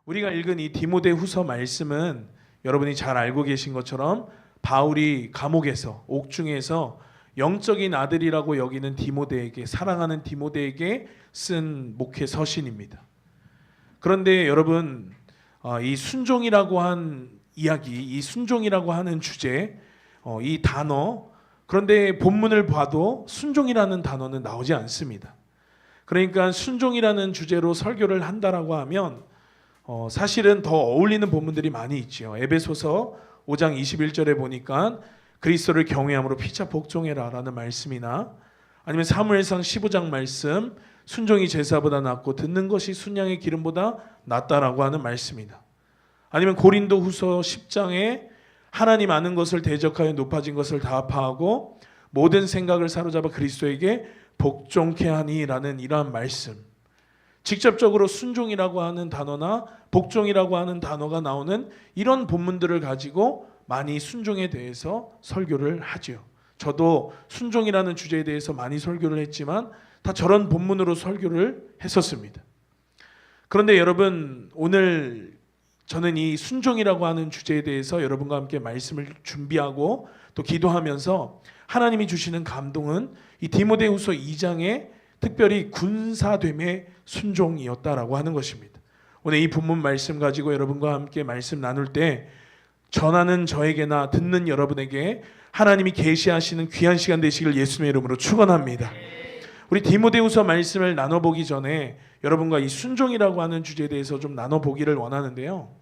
우리가 읽은 이 디모데후서 말씀은 여러분이 잘 알고 계신 것처럼 바울이 감옥에서 옥중에서 영적인 아들이라고 여기는 디모데에게, 사랑하는 디모데에게 쓴 목회 서신입니다. 그런데 여러분, 이 순종이라고 한 이야기, 이 순종이라고 하는 주제, 이 단어, 그런데 본문을 봐도 순종이라는 단어는 나오지 않습니다. 그러니까 순종이라는 주제로 설교를 한다라고 하면 사실은 더 어울리는 본문들이 많이 있죠. 에베소서 5장 21절에 보니까 그리스도를 경외함으로 피차 복종해라 라는 말씀이나, 아니면 사무엘상 15장 말씀 순종이 제사보다 낫고 듣는 것이 순양의 기름보다 낫다라고 하는 말씀이나, 아니면 고린도 후서 10장에 하나님 아는 것을 대적하여 높아진 것을 다 파하고 모든 생각을 사로잡아 그리스도에게 복종케 하니 라는 이러한 말씀, 직접적으로 순종이라고 하는 단어나 복종이라고 하는 단어가 나오는 이런 본문들을 가지고 많이 순종에 대해서 설교를 하죠. 저도 순종이라는 주제에 대해서 많이 설교를 했지만 다 저런 본문으로 설교를 했었습니다. 그런데 여러분, 오늘 저는 이 순종이라고 하는 주제에 대해서 여러분과 함께 말씀을 준비하고 또 기도하면서 하나님이 주시는 감동은 이 디모데후서 2장에 특별히 군사됨의 순종이었다라고 하는 것입니다. 오늘 이 본문 말씀 가지고 여러분과 함께 말씀 나눌 때 전하는 저에게나 듣는 여러분에게 하나님이 계시하시는 귀한 시간 되시길 예수님의 이름으로 축원합니다. 우리 디모데후서 말씀을 나눠보기 전에 여러분과 이 순종이라고 하는 주제에 대해서 좀 나눠보기를 원하는데요.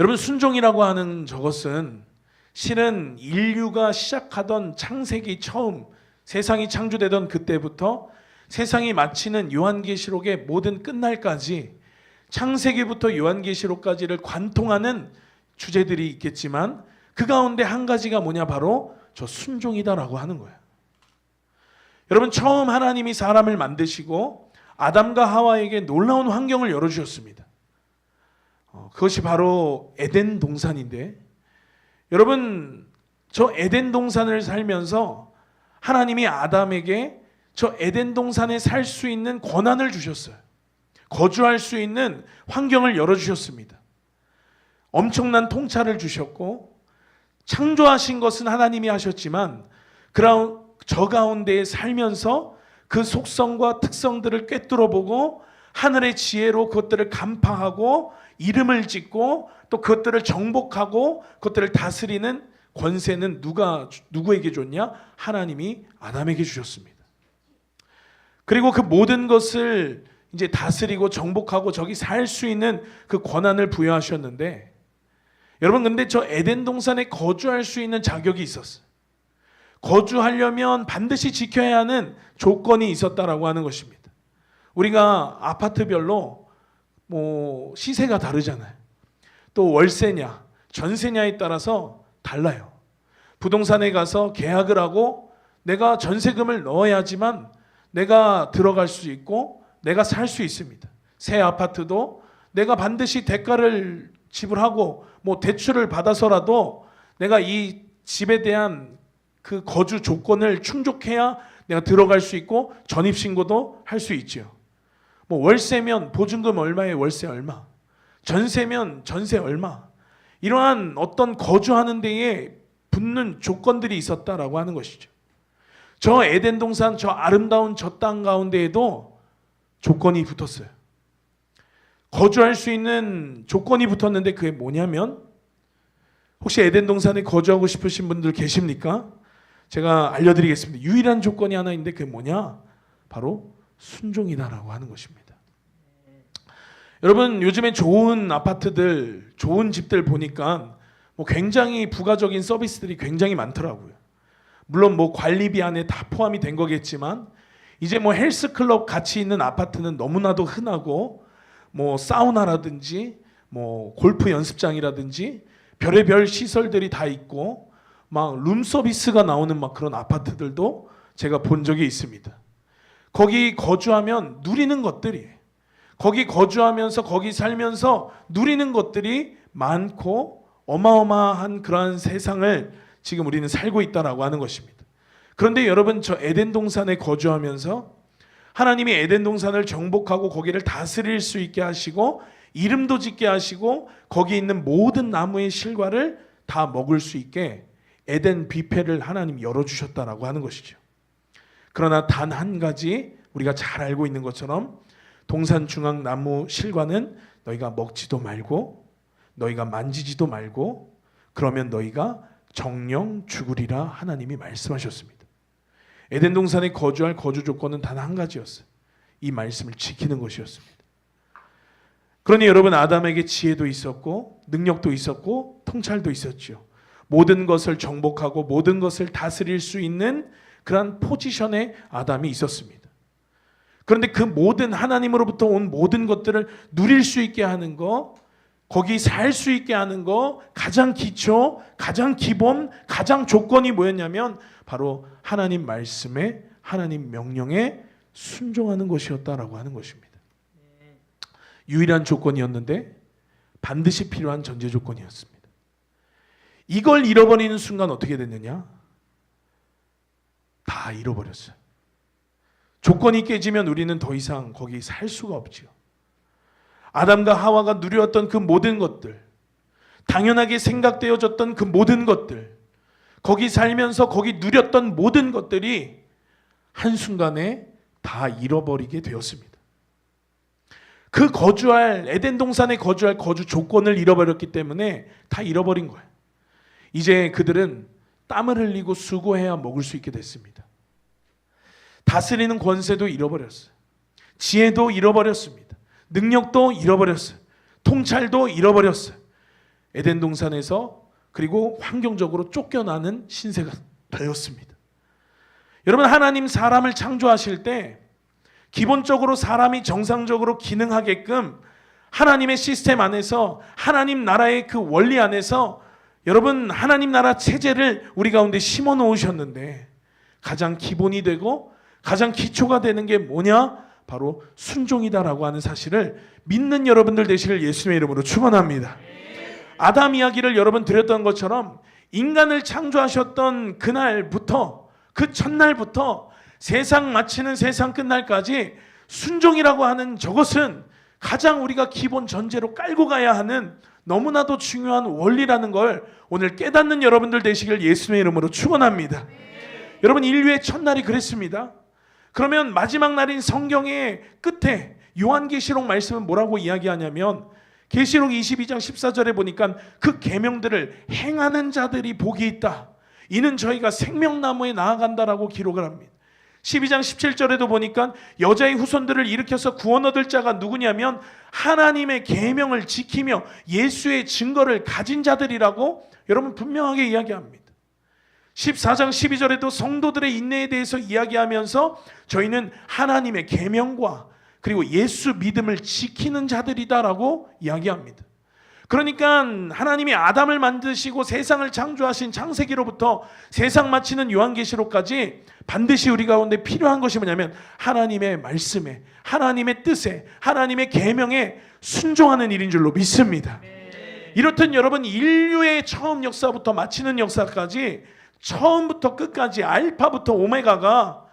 여러분, 순종이라고 하는 저것은 실은 인류가 시작하던 창세기 처음 세상이 창조되던 그때부터 세상이 마치는 요한계시록의 모든 끝날까지 창세기부터 요한계시록까지를 관통하는 주제들이 있겠지만 그 가운데 한 가지가 뭐냐, 바로 저 순종이다라고 하는 거예요. 여러분, 처음 하나님이 사람을 만드시고 아담과 하와에게 놀라운 환경을 열어주셨습니다. 그것이 바로 에덴 동산인데, 여러분, 저 에덴 동산을 살면서 하나님이 아담에게 저 에덴 동산에 살 수 있는 권한을 주셨어요. 거주할 수 있는 환경을 열어주셨습니다. 엄청난 통찰을 주셨고, 창조하신 것은 하나님이 하셨지만 저 가운데에 살면서 그 속성과 특성들을 꿰뚫어보고 하늘의 지혜로 그것들을 간파하고 이름을 짓고 또 그것들을 정복하고 그것들을 다스리는 권세는 누구에게 줬냐? 하나님이 아담에게 주셨습니다. 그리고 그 모든 것을 이제 다스리고 정복하고 저기 살 수 있는 그 권한을 부여하셨는데, 여러분, 근데 저 에덴 동산에 거주할 수 있는 자격이 있었어요. 거주하려면 반드시 지켜야 하는 조건이 있었다라고 하는 것입니다. 우리가 아파트별로 시세가 다르잖아요. 또 월세냐, 전세냐에 따라서 달라요. 부동산에 가서 계약을 하고 내가 전세금을 넣어야지만 내가 들어갈 수 있고 내가 살 수 있습니다. 새 아파트도 내가 반드시 대가를 지불하고 대출을 받아서라도 내가 이 집에 대한 그 거주 조건을 충족해야 내가 들어갈 수 있고 전입신고도 할 수 있죠. 월세면 보증금 얼마에 월세 얼마, 전세면 전세 얼마, 이러한 어떤 거주하는 데에 붙는 조건들이 있었다라고 하는 것이죠. 저 에덴 동산, 저 아름다운 저 땅 가운데에도 조건이 붙었어요. 거주할 수 있는 조건이 붙었는데 그게 뭐냐면, 혹시 에덴 동산에 거주하고 싶으신 분들 계십니까? 제가 알려드리겠습니다. 유일한 조건이 하나 있는데 그게 뭐냐? 바로 순종이다라고 하는 것입니다. 여러분, 요즘에 좋은 아파트들, 좋은 집들 보니까 굉장히 부가적인 서비스들이 굉장히 많더라고요. 물론 관리비 안에 다 포함이 된 거겠지만 이제 헬스클럽 같이 있는 아파트는 너무나도 흔하고 사우나라든지 골프 연습장이라든지 별의별 시설들이 다 있고 룸서비스가 나오는 그런 아파트들도 제가 본 적이 있습니다. 거기 거주하면 누리는 것들이, 거기 거주하면서 거기 살면서 누리는 것들이 많고 어마어마한 그러한 세상을 지금 우리는 살고 있다라고 하는 것입니다. 그런데 여러분, 저 에덴 동산에 거주하면서 하나님이 에덴 동산을 정복하고 거기를 다스릴 수 있게 하시고 이름도 짓게 하시고 거기에 있는 모든 나무의 실과를 다 먹을 수 있게 에덴 뷔페를 하나님 열어주셨다라고 하는 것이죠. 그러나 단 한 가지 우리가 잘 알고 있는 것처럼 동산 중앙 나무 실과는 너희가 먹지도 말고 너희가 만지지도 말고 그러면 너희가 정령 죽으리라 하나님이 말씀하셨습니다. 에덴 동산에 거주할 거주 조건은 단 한 가지였어요. 이 말씀을 지키는 것이었습니다. 그러니 여러분, 아담에게 지혜도 있었고 능력도 있었고 통찰도 있었죠. 모든 것을 정복하고 모든 것을 다스릴 수 있는 그런 포지션에 아담이 있었습니다. 그런데 그 모든 하나님으로부터 온 모든 것들을 누릴 수 있게 하는 거, 거기 살 수 있게 하는 거, 가장 기초, 가장 기본, 가장 조건이 뭐였냐면 바로 하나님 말씀에, 하나님 명령에 순종하는 것이었다라고 하는 것입니다. 유일한 조건이었는데 반드시 필요한 전제 조건이었습니다. 이걸 잃어버리는 순간 어떻게 됐느냐? 다 잃어버렸어요. 조건이 깨지면 우리는 더 이상 거기 살 수가 없지요. 아담과 하와가 누렸던 그 모든 것들, 당연하게 생각되어졌던 그 모든 것들, 거기 살면서 거기 누렸던 모든 것들이 한순간에 다 잃어버리게 되었습니다. 그 거주할 에덴 동산에 거주할 거주 조건을 잃어버렸기 때문에 다 잃어버린 거예요. 이제 그들은 땀을 흘리고 수고해야 먹을 수 있게 됐습니다. 다스리는 권세도 잃어버렸어요. 지혜도 잃어버렸습니다. 능력도 잃어버렸어요. 통찰도 잃어버렸어요. 에덴 동산에서 그리고 환경적으로 쫓겨나는 신세가 되었습니다. 여러분, 하나님 사람을 창조하실 때 기본적으로 사람이 정상적으로 기능하게끔 하나님의 시스템 안에서, 하나님 나라의 그 원리 안에서 여러분 하나님 나라 체제를 우리 가운데 심어 놓으셨는데 가장 기본이 되고 가장 기초가 되는 게 뭐냐? 바로 순종이다라고 하는 사실을 믿는 여러분들 되시길 예수님의 이름으로 축원합니다. 아담 이야기를 여러분 드렸던 것처럼 인간을 창조하셨던 그날부터, 그 첫날부터 세상 마치는 세상 끝날까지 순종이라고 하는 저것은 가장 우리가 기본 전제로 깔고 가야 하는 너무나도 중요한 원리라는 걸 오늘 깨닫는 여러분들 되시길 예수님의 이름으로 축원합니다. 여러분, 인류의 첫날이 그랬습니다. 그러면 마지막 날인 성경의 끝에 요한계시록 말씀은 뭐라고 이야기하냐면 계시록 22장 14절에 보니까 그 계명들을 행하는 자들이 복이 있다. 이는 저희가 생명나무에 나아간다라고 기록을 합니다. 12장 17절에도 보니까 여자의 후손들을 일으켜서 구원 얻을 자가 누구냐면 하나님의 계명을 지키며 예수의 증거를 가진 자들이라고 여러분 분명하게 이야기합니다. 14장 12절에도 성도들의 인내에 대해서 이야기하면서 저희는 하나님의 계명과 그리고 예수 믿음을 지키는 자들이다라고 이야기합니다. 그러니까 하나님이 아담을 만드시고 세상을 창조하신 창세기로부터 세상 마치는 요한계시록까지 반드시 우리 가운데 필요한 것이 뭐냐면 하나님의 말씀에, 하나님의 뜻에, 하나님의 계명에 순종하는 일인 줄로 믿습니다. 이렇듯 여러분, 인류의 처음 역사부터 마치는 역사까지 처음부터 끝까지 알파부터 오메가가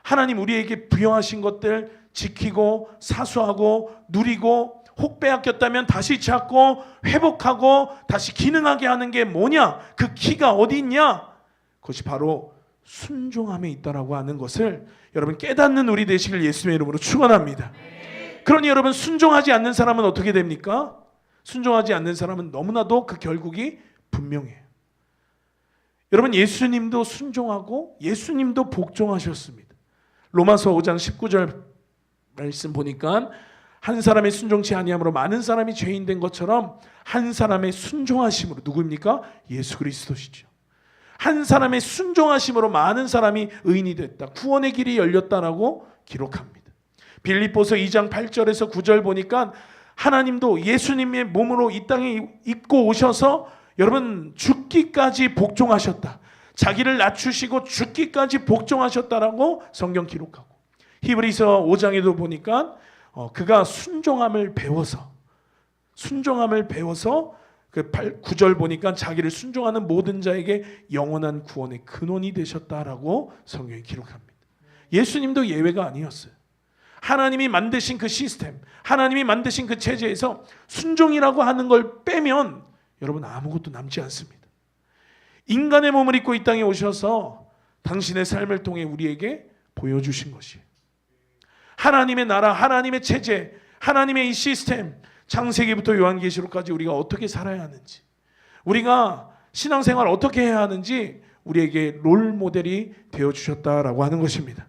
하나님 우리에게 부여하신 것들 지키고 사수하고 누리고 혹 빼앗겼다면 다시 찾고 회복하고 다시 기능하게 하는 게 뭐냐? 그 키가 어디 있냐? 그것이 바로 순종함에 있다라고 하는 것을 여러분 깨닫는 우리 되시길 예수님의 이름으로 축원합니다. 그러니 여러분, 순종하지 않는 사람은 어떻게 됩니까? 순종하지 않는 사람은 너무나도 그 결국이 분명해요. 여러분, 예수님도 순종하고 예수님도 복종하셨습니다. 로마서 5장 19절 말씀 보니까 한 사람의 순종치 아니함으로 많은 사람이 죄인 된 것처럼 한 사람의 순종하심으로, 누구입니까? 예수 그리스도시죠. 한 사람의 순종하심으로 많은 사람이 의인이 됐다, 구원의 길이 열렸다라고 기록합니다. 빌립보서 2장 8절에서 9절 보니까 하나님도 예수님의 몸으로 이 땅에 입고 오셔서 여러분 죽기까지 복종하셨다, 자기를 낮추시고 죽기까지 복종하셨다라고 성경 기록하고, 히브리서 5장에도 보니까 그가 순종함을 배워서 그 9절 보니까 자기를 순종하는 모든 자에게 영원한 구원의 근원이 되셨다라고 성경이 기록합니다. 예수님도 예외가 아니었어요. 하나님이 만드신 그 시스템, 하나님이 만드신 그 체제에서 순종이라고 하는 걸 빼면 여러분 아무것도 남지 않습니다. 인간의 몸을 입고 이 땅에 오셔서 당신의 삶을 통해 우리에게 보여주신 것이에요. 하나님의 나라, 하나님의 체제, 하나님의 이 시스템, 창세기부터 요한계시록까지 우리가 어떻게 살아야 하는지, 우리가 신앙생활 어떻게 해야 하는지 우리에게 롤 모델이 되어주셨다라고 하는 것입니다.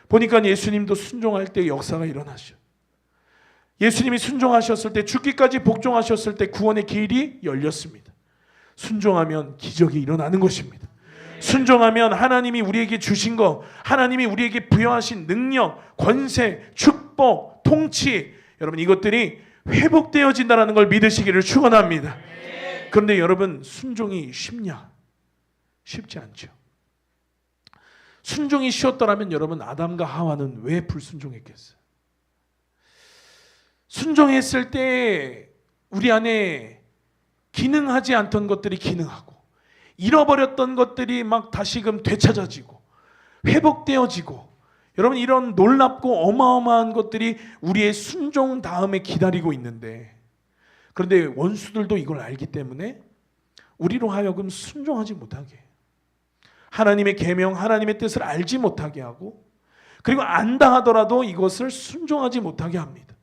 보니까 예수님도 순종할 때 역사가 일어나죠. 예수님이 순종하셨을 때, 죽기까지 복종하셨을 때 구원의 길이 열렸습니다. 순종하면 기적이 일어나는 것입니다. 순종하면 하나님이 우리에게 주신 것, 하나님이 우리에게 부여하신 능력, 권세, 축복, 통치, 여러분 이것들이 회복되어진다는 걸 믿으시기를 축원합니다. 그런데 여러분 순종이 쉽냐? 쉽지 않죠. 순종이 쉬웠더라면 여러분 아담과 하와는 왜 불순종했겠어요? 순종했을 때 우리 안에 기능하지 않던 것들이 기능하고, 잃어버렸던 것들이 막 다시금 되찾아지고 회복되어지고, 여러분 이런 놀랍고 어마어마한 것들이 우리의 순종 다음에 기다리고 있는데, 그런데 원수들도 이걸 알기 때문에 우리로 하여금 순종하지 못하게, 하나님의 계명, 하나님의 뜻을 알지 못하게 하고, 그리고 안다 하더라도 이것을 순종하지 못하게 합니다.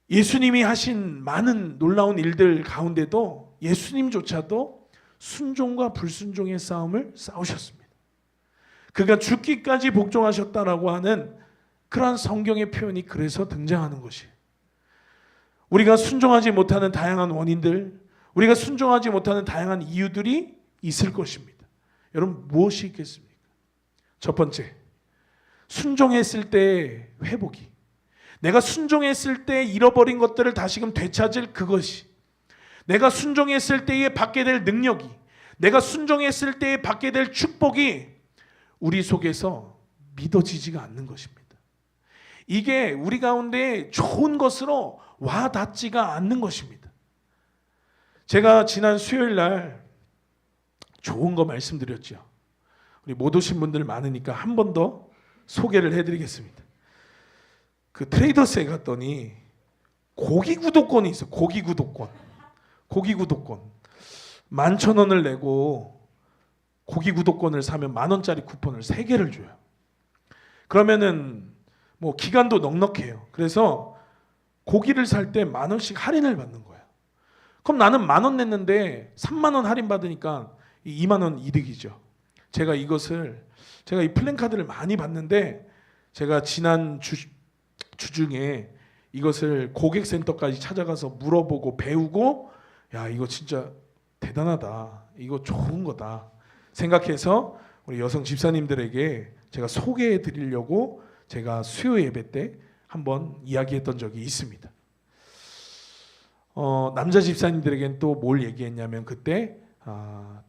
예수님이 하신 많은 놀라운 일들 가운데도 예수님조차도 순종과 불순종의 싸움을 싸우셨습니다. 그가 죽기까지 복종하셨다라고 하는 그러한 성경의 표현이 그래서 등장하는 것이에요. 우리가 순종하지 못하는 다양한 원인들, 우리가 순종하지 못하는 다양한 이유들이 있을 것입니다. 여러분 무엇이 있겠습니까? 첫 번째, 순종했을 때 회복이, 내가 순종했을 때 잃어버린 것들을 다시금 되찾을 그것이, 내가 순종했을 때에 받게 될 능력이, 내가 순종했을 때에 받게 될 축복이 우리 속에서 믿어지지가 않는 것입니다. 이게 우리 가운데 좋은 것으로 와 닿지가 않는 것입니다. 제가 지난 수요일 날 좋은 거 말씀드렸죠. 우리 못 오신 분들 많으니까 한 번 더 소개를 해드리겠습니다. 그 트레이더스에 갔더니 고기 구독권이 있어요. 고기 구독권. 11,000원을 내고 고기 구독권을 사면 10,000원짜리 쿠폰을 3개를 줘요. 그러면은 뭐 기간도 넉넉해요. 그래서 고기를 살 때 10,000원씩 할인을 받는 거예요. 그럼 나는 10,000원 냈는데 30,000원 할인 받으니까 20,000원 이득이죠. 제가 이 플랜카드를 많이 봤는데, 제가 지난 주중에 이것을 고객센터까지 찾아가서 물어보고 배우고, 야 이거 진짜 대단하다, 이거 좋은 거다 생각해서 우리 여성 집사님들에게 제가 소개해 드리려고 제가 수요 예배 때 한번 이야기했던 적이 있습니다. 남자 집사님들에게는 또 뭘 얘기했냐면, 그때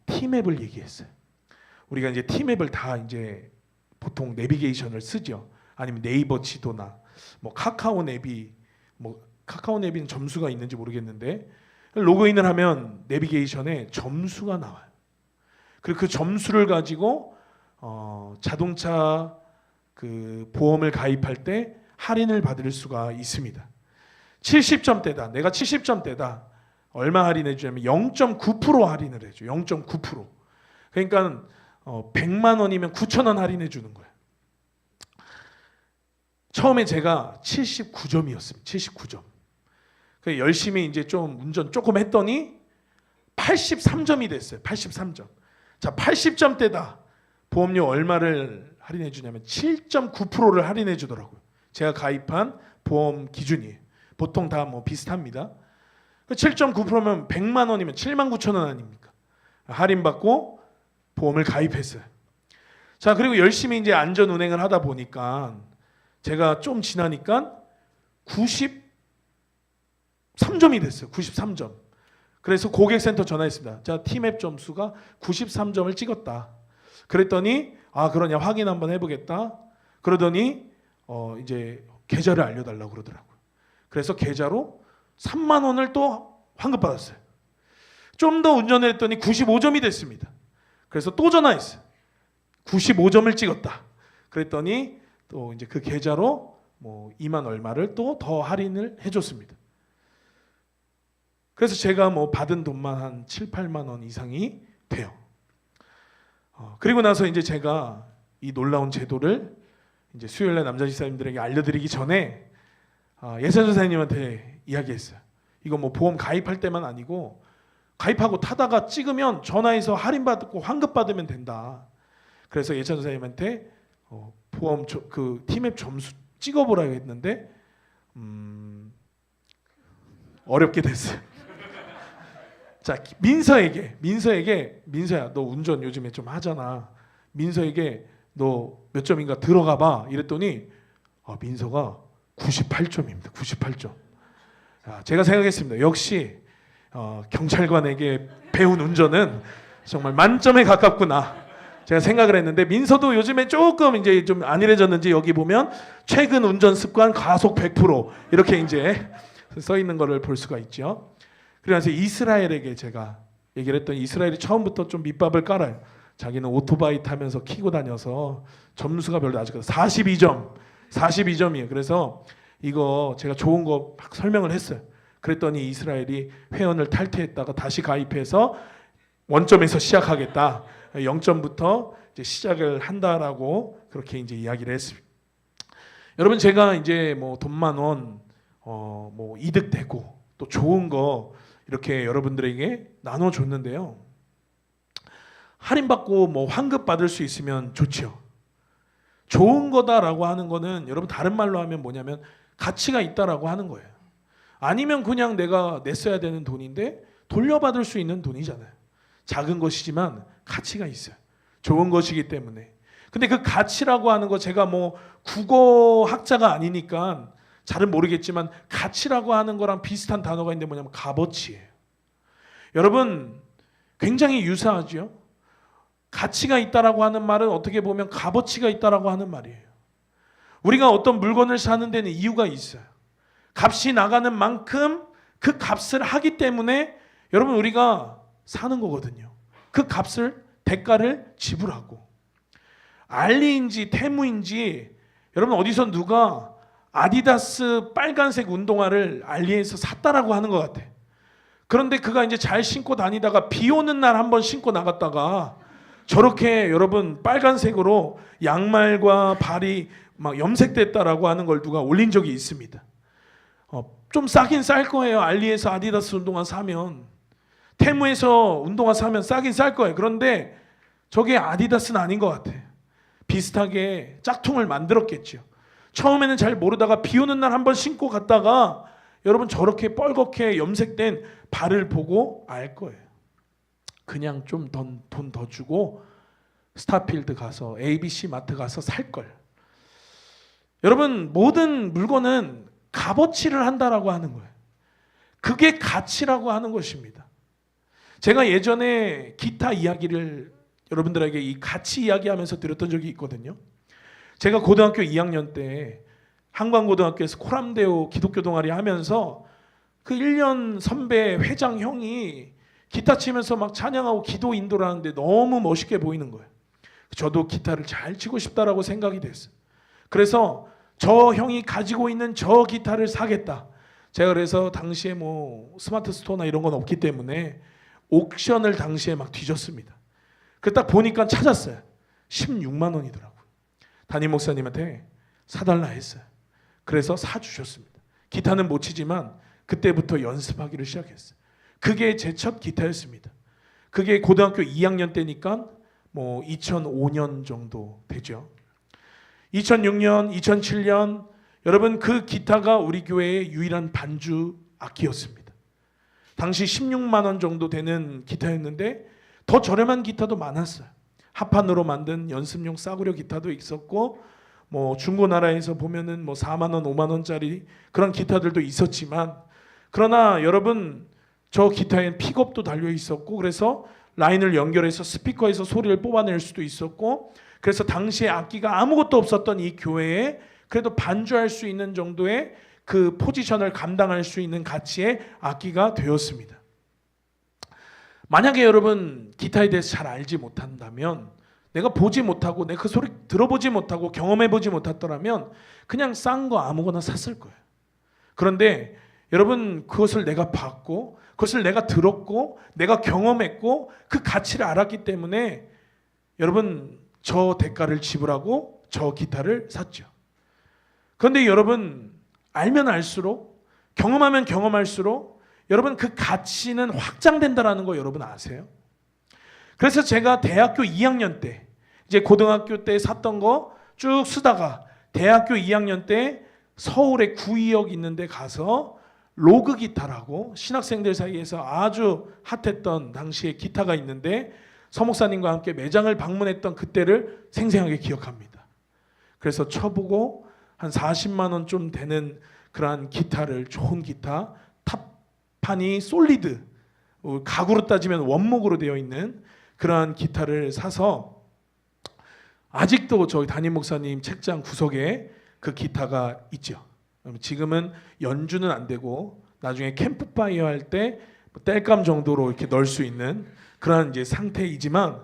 티맵을 얘기했어요. 우리가 이제 티맵을 다 이제 보통 내비게이션을 쓰죠. 아니면 네이버 지도나 뭐 카카오 내비는 점수가 있는지 모르겠는데, 로그인을 하면 내비게이션에 점수가 나와요. 그리고 그 점수를 가지고 자동차 그 보험을 가입할 때 할인을 받을 수가 있습니다. 70점대다. 내가 70점대다. 얼마 할인해 주냐면 0.9% 할인을 해줘. 0.9%. 그러니까 100만 원이면 9,000원 할인해 주는 거예요. 처음에 제가 79점이었습니다. 79점. 열심히 이제 좀 운전 조금 했더니 83점이 됐어요. 83점. 자, 80점대다. 보험료 얼마를 할인해 주냐면 7.9%를 할인해 주더라고요. 제가 가입한 보험 기준이에요. 보통 다 뭐 비슷합니다. 7.9%면 100만 원이면 79,000원 아닙니까? 할인받고 보험을 가입했어요. 자, 그리고 열심히 이제 안전 운행을 하다 보니까 제가 좀 지나니까 93점이 됐어요. 93점. 그래서 고객센터 전화했습니다. 자, 티맵 점수가 93점을 찍었다. 그랬더니 그러냐 확인 한번 해보겠다. 그러더니 이제 계좌를 알려달라고 그러더라고요. 그래서 계좌로 3만 원을 또 환급받았어요. 좀 더 운전을 했더니 95점이 됐습니다. 그래서 또 전화했어요. 95점을 찍었다. 그랬더니 또 이제 그 계좌로 뭐 2만 얼마를 또 더 할인을 해줬습니다. 그래서 제가 뭐 받은 돈만 한 7, 8만 원 이상이 돼요. 그리고 나서 이제 제가 이 놀라운 제도를 이제 수요일날 남자 집사님들에게 알려드리기 전에 예선 전사님한테 이야기했어요. 이거 뭐 보험 가입할 때만 아니고 가입하고 타다가 찍으면 전화해서 할인받고 환급받으면 된다. 그래서 예찬 전사님한테 보험 그 티맵 점수 찍어보라고 했는데 어렵게 됐어요. 자, 민서야 너 운전 요즘에 좀 하잖아. 민서에게 너 몇 점인가 들어가 봐. 이랬더니 민서가 98점입니다. 98점. 제가 생각했습니다. 역시 경찰관에게 배운 운전은 정말 만점에 가깝구나. 제가 생각을 했는데 민서도 요즘에 조금 이제 좀 안일해졌는지 여기 보면 최근 운전 습관 가속 100% 이렇게 이제 써 있는 거를 볼 수가 있죠. 그래서 이스라엘에게 제가 얘기를 했더니 이스라엘이 처음부터 좀 밑밥을 깔아요. 자기는 오토바이 타면서 키고 다녀서 점수가 별로 낮거든요. 42점이에요. 그래서 이거 제가 좋은 거 막 설명을 했어요. 그랬더니 이스라엘이 회원을 탈퇴했다가 다시 가입해서 원점에서 시작하겠다. 0점부터 이제 시작을 한다라고 그렇게 이제 이야기를 했습니다. 여러분 제가 이제 뭐 돈 만 원 뭐 이득되고 또 좋은 거 이렇게 여러분들에게 나눠줬는데요. 할인받고 뭐 환급 받을 수 있으면 좋죠. 좋은 거다라고 하는 거는 여러분 다른 말로 하면 뭐냐면 가치가 있다라고 하는 거예요. 아니면 그냥 내가 냈어야 되는 돈인데 돌려받을 수 있는 돈이잖아요. 작은 것이지만 가치가 있어요. 좋은 것이기 때문에. 근데 그 가치라고 하는 거 제가 뭐 국어 학자가 아니니까 잘은 모르겠지만 가치라고 하는 거랑 비슷한 단어가 있는데 뭐냐면 값어치예요. 여러분 굉장히 유사하죠. 가치가 있다라고 하는 말은 어떻게 보면 값어치가 있다라고 하는 말이에요. 우리가 어떤 물건을 사는 데는 이유가 있어요. 값이 나가는 만큼 그 값을 하기 때문에 여러분 우리가 사는 거거든요. 그 값을 대가를 지불하고 알리인지 테무인지 여러분 어디서 누가 아디다스 빨간색 운동화를 알리에서 샀다라고 하는 것 같아. 그런데 그가 이제 잘 신고 다니다가 비 오는 날 한번 신고 나갔다가 저렇게 여러분 빨간색으로 양말과 발이 막 염색됐다라고 하는 걸 누가 올린 적이 있습니다. 좀 싸긴 쌀 거예요. 알리에서 아디다스 운동화 사면 테무에서 운동화 사면 싸긴 쌀 거예요. 그런데 저게 아디다스는 아닌 것 같아. 비슷하게 짝퉁을 만들었겠죠. 처음에는 잘 모르다가 비 오는 날 한번 신고 갔다가 여러분 저렇게 뻘겋게 염색된 발을 보고 알 거예요. 그냥 좀 돈 더 주고 스타필드 가서 ABC 마트 가서 살 걸. 여러분 모든 물건은 값어치를 한다라고 하는 거예요. 그게 가치라고 하는 것입니다. 제가 예전에 기타 이야기를 여러분들에게 이 가치 이야기하면서 드렸던 적이 있거든요. 제가 고등학교 2학년 때 한광고등학교에서 코람데오 기독교 동아리 하면서 그 1년 선배 회장 형이 기타 치면서 막 찬양하고 기도 인도를 하는데 너무 멋있게 보이는 거예요. 저도 기타를 잘 치고 싶다라고 생각이 됐어요. 그래서 저 형이 가지고 있는 저 기타를 사겠다. 제가 그래서 당시에 뭐 스마트 스토어나 이런 건 없기 때문에 옥션을 당시에 막 뒤졌습니다. 그 딱 보니까 찾았어요. 16만 원이더라고요. 담임 목사님한테 사달라 했어요. 그래서 사주셨습니다. 기타는 못 치지만 그때부터 연습하기를 시작했어요. 그게 제 첫 기타였습니다. 그게 고등학교 2학년 때니까 뭐 2005년 정도 되죠. 2006년, 2007년 여러분 그 기타가 우리 교회의 유일한 반주 악기였습니다. 당시 16만 원 정도 되는 기타였는데 더 저렴한 기타도 많았어요. 합판으로 만든 연습용 싸구려 기타도 있었고 뭐 중고나라에서 보면은 뭐 4만 원, 5만 원짜리 그런 기타들도 있었지만 그러나 여러분 저 기타엔 픽업도 달려 있었고 그래서 라인을 연결해서 스피커에서 소리를 뽑아낼 수도 있었고 그래서 당시에 악기가 아무것도 없었던 이 교회에 그래도 반주할 수 있는 정도의 그 포지션을 감당할 수 있는 가치의 악기가 되었습니다. 만약에 여러분 기타에 대해서 잘 알지 못한다면 내가 보지 못하고 내 그 소리 들어보지 못하고 경험해보지 못했더라면 그냥 싼 거 아무거나 샀을 거예요. 그런데 여러분, 그것을 내가 봤고 그것을 내가 들었고 내가 경험했고 그 가치를 알았기 때문에 여러분, 저 대가를 지불하고 저 기타를 샀죠. 그런데 여러분, 알면 알수록, 경험하면 경험할수록 여러분, 그 가치는 확장된다라는 거 여러분 아세요? 그래서 제가 대학교 2학년 때, 이제 고등학교 때 샀던 거 쭉 쓰다가 대학교 2학년 때 서울에 구의역 있는데 가서 로그 기타라고 신학생들 사이에서 아주 핫했던 당시에 기타가 있는데 서목사님과 함께 매장을 방문했던 그때를 생생하게 기억합니다. 그래서 쳐보고 한 40만 원 좀 되는 그러한 기타를, 좋은 기타, 탑판이 솔리드, 가구로 따지면 원목으로 되어 있는 그러한 기타를 사서 아직도 저희 담임 목사님 책장 구석에 그 기타가 있죠. 지금은 연주는 안 되고 나중에 캠프파이어 할 때 땔감 정도로 이렇게 넣을 수 있는 그런 이제 상태이지만,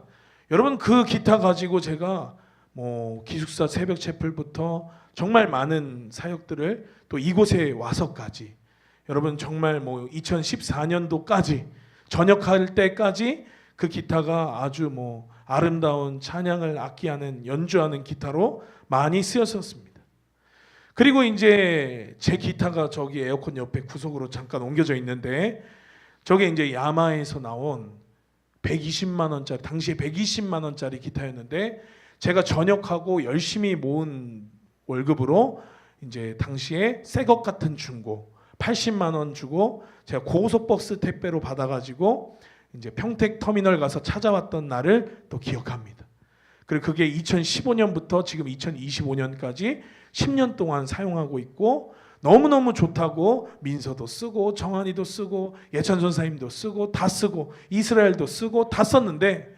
여러분, 그 기타 가지고 제가 뭐 기숙사 새벽 채플부터 정말 많은 사역들을 또 이곳에 와서까지, 여러분 정말 뭐 2014년도까지 전역할 때까지 그 기타가 아주 뭐 아름다운 찬양을 악기하는, 연주하는 기타로 많이 쓰였었습니다. 그리고 이제 제 기타가 저기 에어컨 옆에 구석으로 잠깐 옮겨져 있는데, 저게 이제 야마에서 나온 120만 원짜리, 당시에 120만 원짜리 기타였는데, 제가 전역하고 열심히 모은 월급으로 이제 당시에 새 것 같은 중고 80만 원 주고 제가 고속버스 택배로 받아가지고 이제 평택 터미널 가서 찾아왔던 날을 또 기억합니다. 그리고 그게 2015년부터 지금 2025년까지 10년 동안 사용하고 있고, 너무너무 좋다고 민서도 쓰고 정한이도 쓰고 예찬 전사님도 쓰고 다 쓰고 이스라엘도 쓰고 다 썼는데,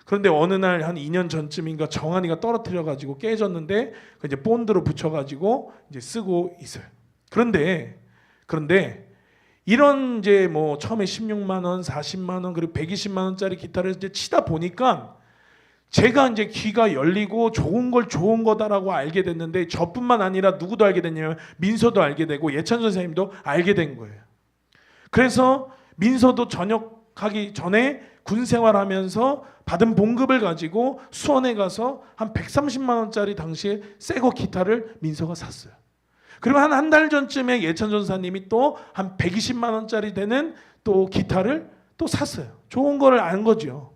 그런데 어느 날 한 2년 전쯤인가 정한이가 떨어뜨려 가지고 깨졌는데 그 이제 본드로 붙여 가지고 이제 쓰고 있어요. 그런데 이런 이제 뭐 처음에 16만 원, 40만 원, 그리고 120만 원짜리 기타를 이제 치다 보니까 제가 이제 귀가 열리고 좋은 걸 좋은 거다라고 알게 됐는데, 저뿐만 아니라 누구도 알게 됐냐면 민서도 알게 되고 예찬 선생님도 알게 된 거예요. 그래서 민서도 전역하기 전에 군 생활하면서 받은 봉급을 가지고 수원에 가서 한 130만 원짜리 당시에 새거 기타를 민서가 샀어요. 그리고 한 달 전쯤에 예찬 전사님이 또 한 120만 원짜리 되는 또 기타를 또 샀어요. 좋은 거를 안 거죠.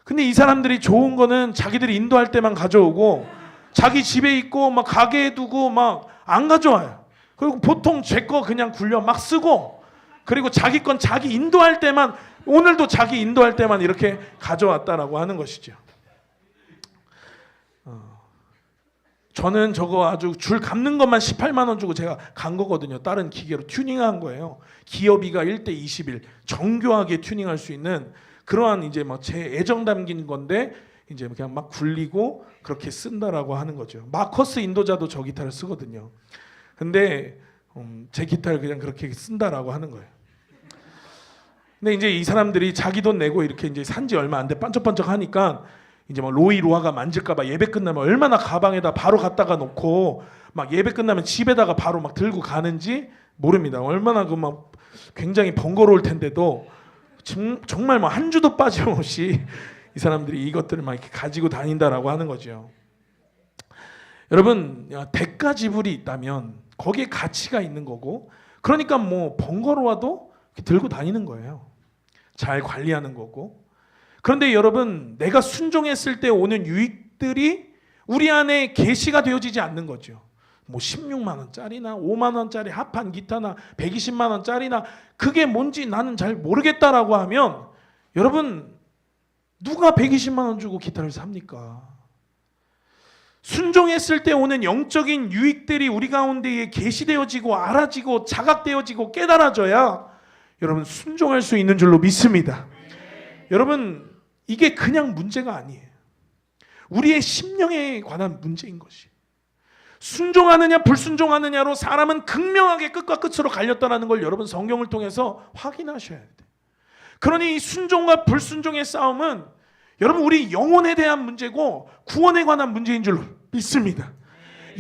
근데 이 사람들이 좋은 거는 자기들이 인도할 때만 가져오고 자기 집에 있고 막 가게에 두고 막 안 가져와요. 그리고 보통 제 거 그냥 굴려 막 쓰고, 그리고 자기 건 자기 인도할 때만, 오늘도 자기 인도할 때만 이렇게 가져왔다라고 하는 것이죠. 저는 저거 아주 줄 감는 것만 18만 원 주고 제가 간 거거든요. 다른 기계로 튜닝한 거예요. 기어비가 1대 21 정교하게 튜닝할 수 있는 그러한 이제 막 제 애정 담긴 건데, 이제 그냥 막 굴리고 그렇게 쓴다라고 하는 거죠. 마커스 인도자도 저 기타를 쓰거든요. 근데 제 기타를 그냥 그렇게 쓴다라고 하는 거예요. 근데 이제 이 사람들이 자기 돈 내고 이렇게 이제 산지 얼마 안 돼 반짝반짝 하니까 이제 막 로이 로아가 만질까봐 예배 끝나면 얼마나 가방에다 바로 갖다가 놓고 막 예배 끝나면 집에다가 바로 막 들고 가는지 모릅니다. 얼마나 그 막 굉장히 번거로울 텐데도 정말 뭐 한 주도 빠짐없이 이 사람들이 이것들을 막 이렇게 가지고 다닌다라고 하는 거죠. 여러분, 대가 지불이 있다면 거기에 가치가 있는 거고, 그러니까 뭐 번거로워도 들고 다니는 거예요. 잘 관리하는 거고. 그런데 여러분, 내가 순종했을 때 오는 유익들이 우리 안에 계시가 되어지지 않는 거죠. 뭐 16만 원짜리나 5만 원짜리 합한 기타나 120만 원짜리나 그게 뭔지 나는 잘 모르겠다라고 하면, 여러분, 누가 120만 원 주고 기타를 삽니까? 순종했을 때 오는 영적인 유익들이 우리 가운데에 계시되어지고 알아지고 자각되어지고 깨달아져야 여러분 순종할 수 있는 줄로 믿습니다. 여러분, 이게 그냥 문제가 아니에요. 우리의 심령에 관한 문제인 것이. 순종하느냐 불순종하느냐로 사람은 극명하게 끝과 끝으로 갈렸다는 걸 여러분 성경을 통해서 확인하셔야 돼요. 그러니 이 순종과 불순종의 싸움은 여러분, 우리 영혼에 대한 문제고 구원에 관한 문제인 줄로 믿습니다.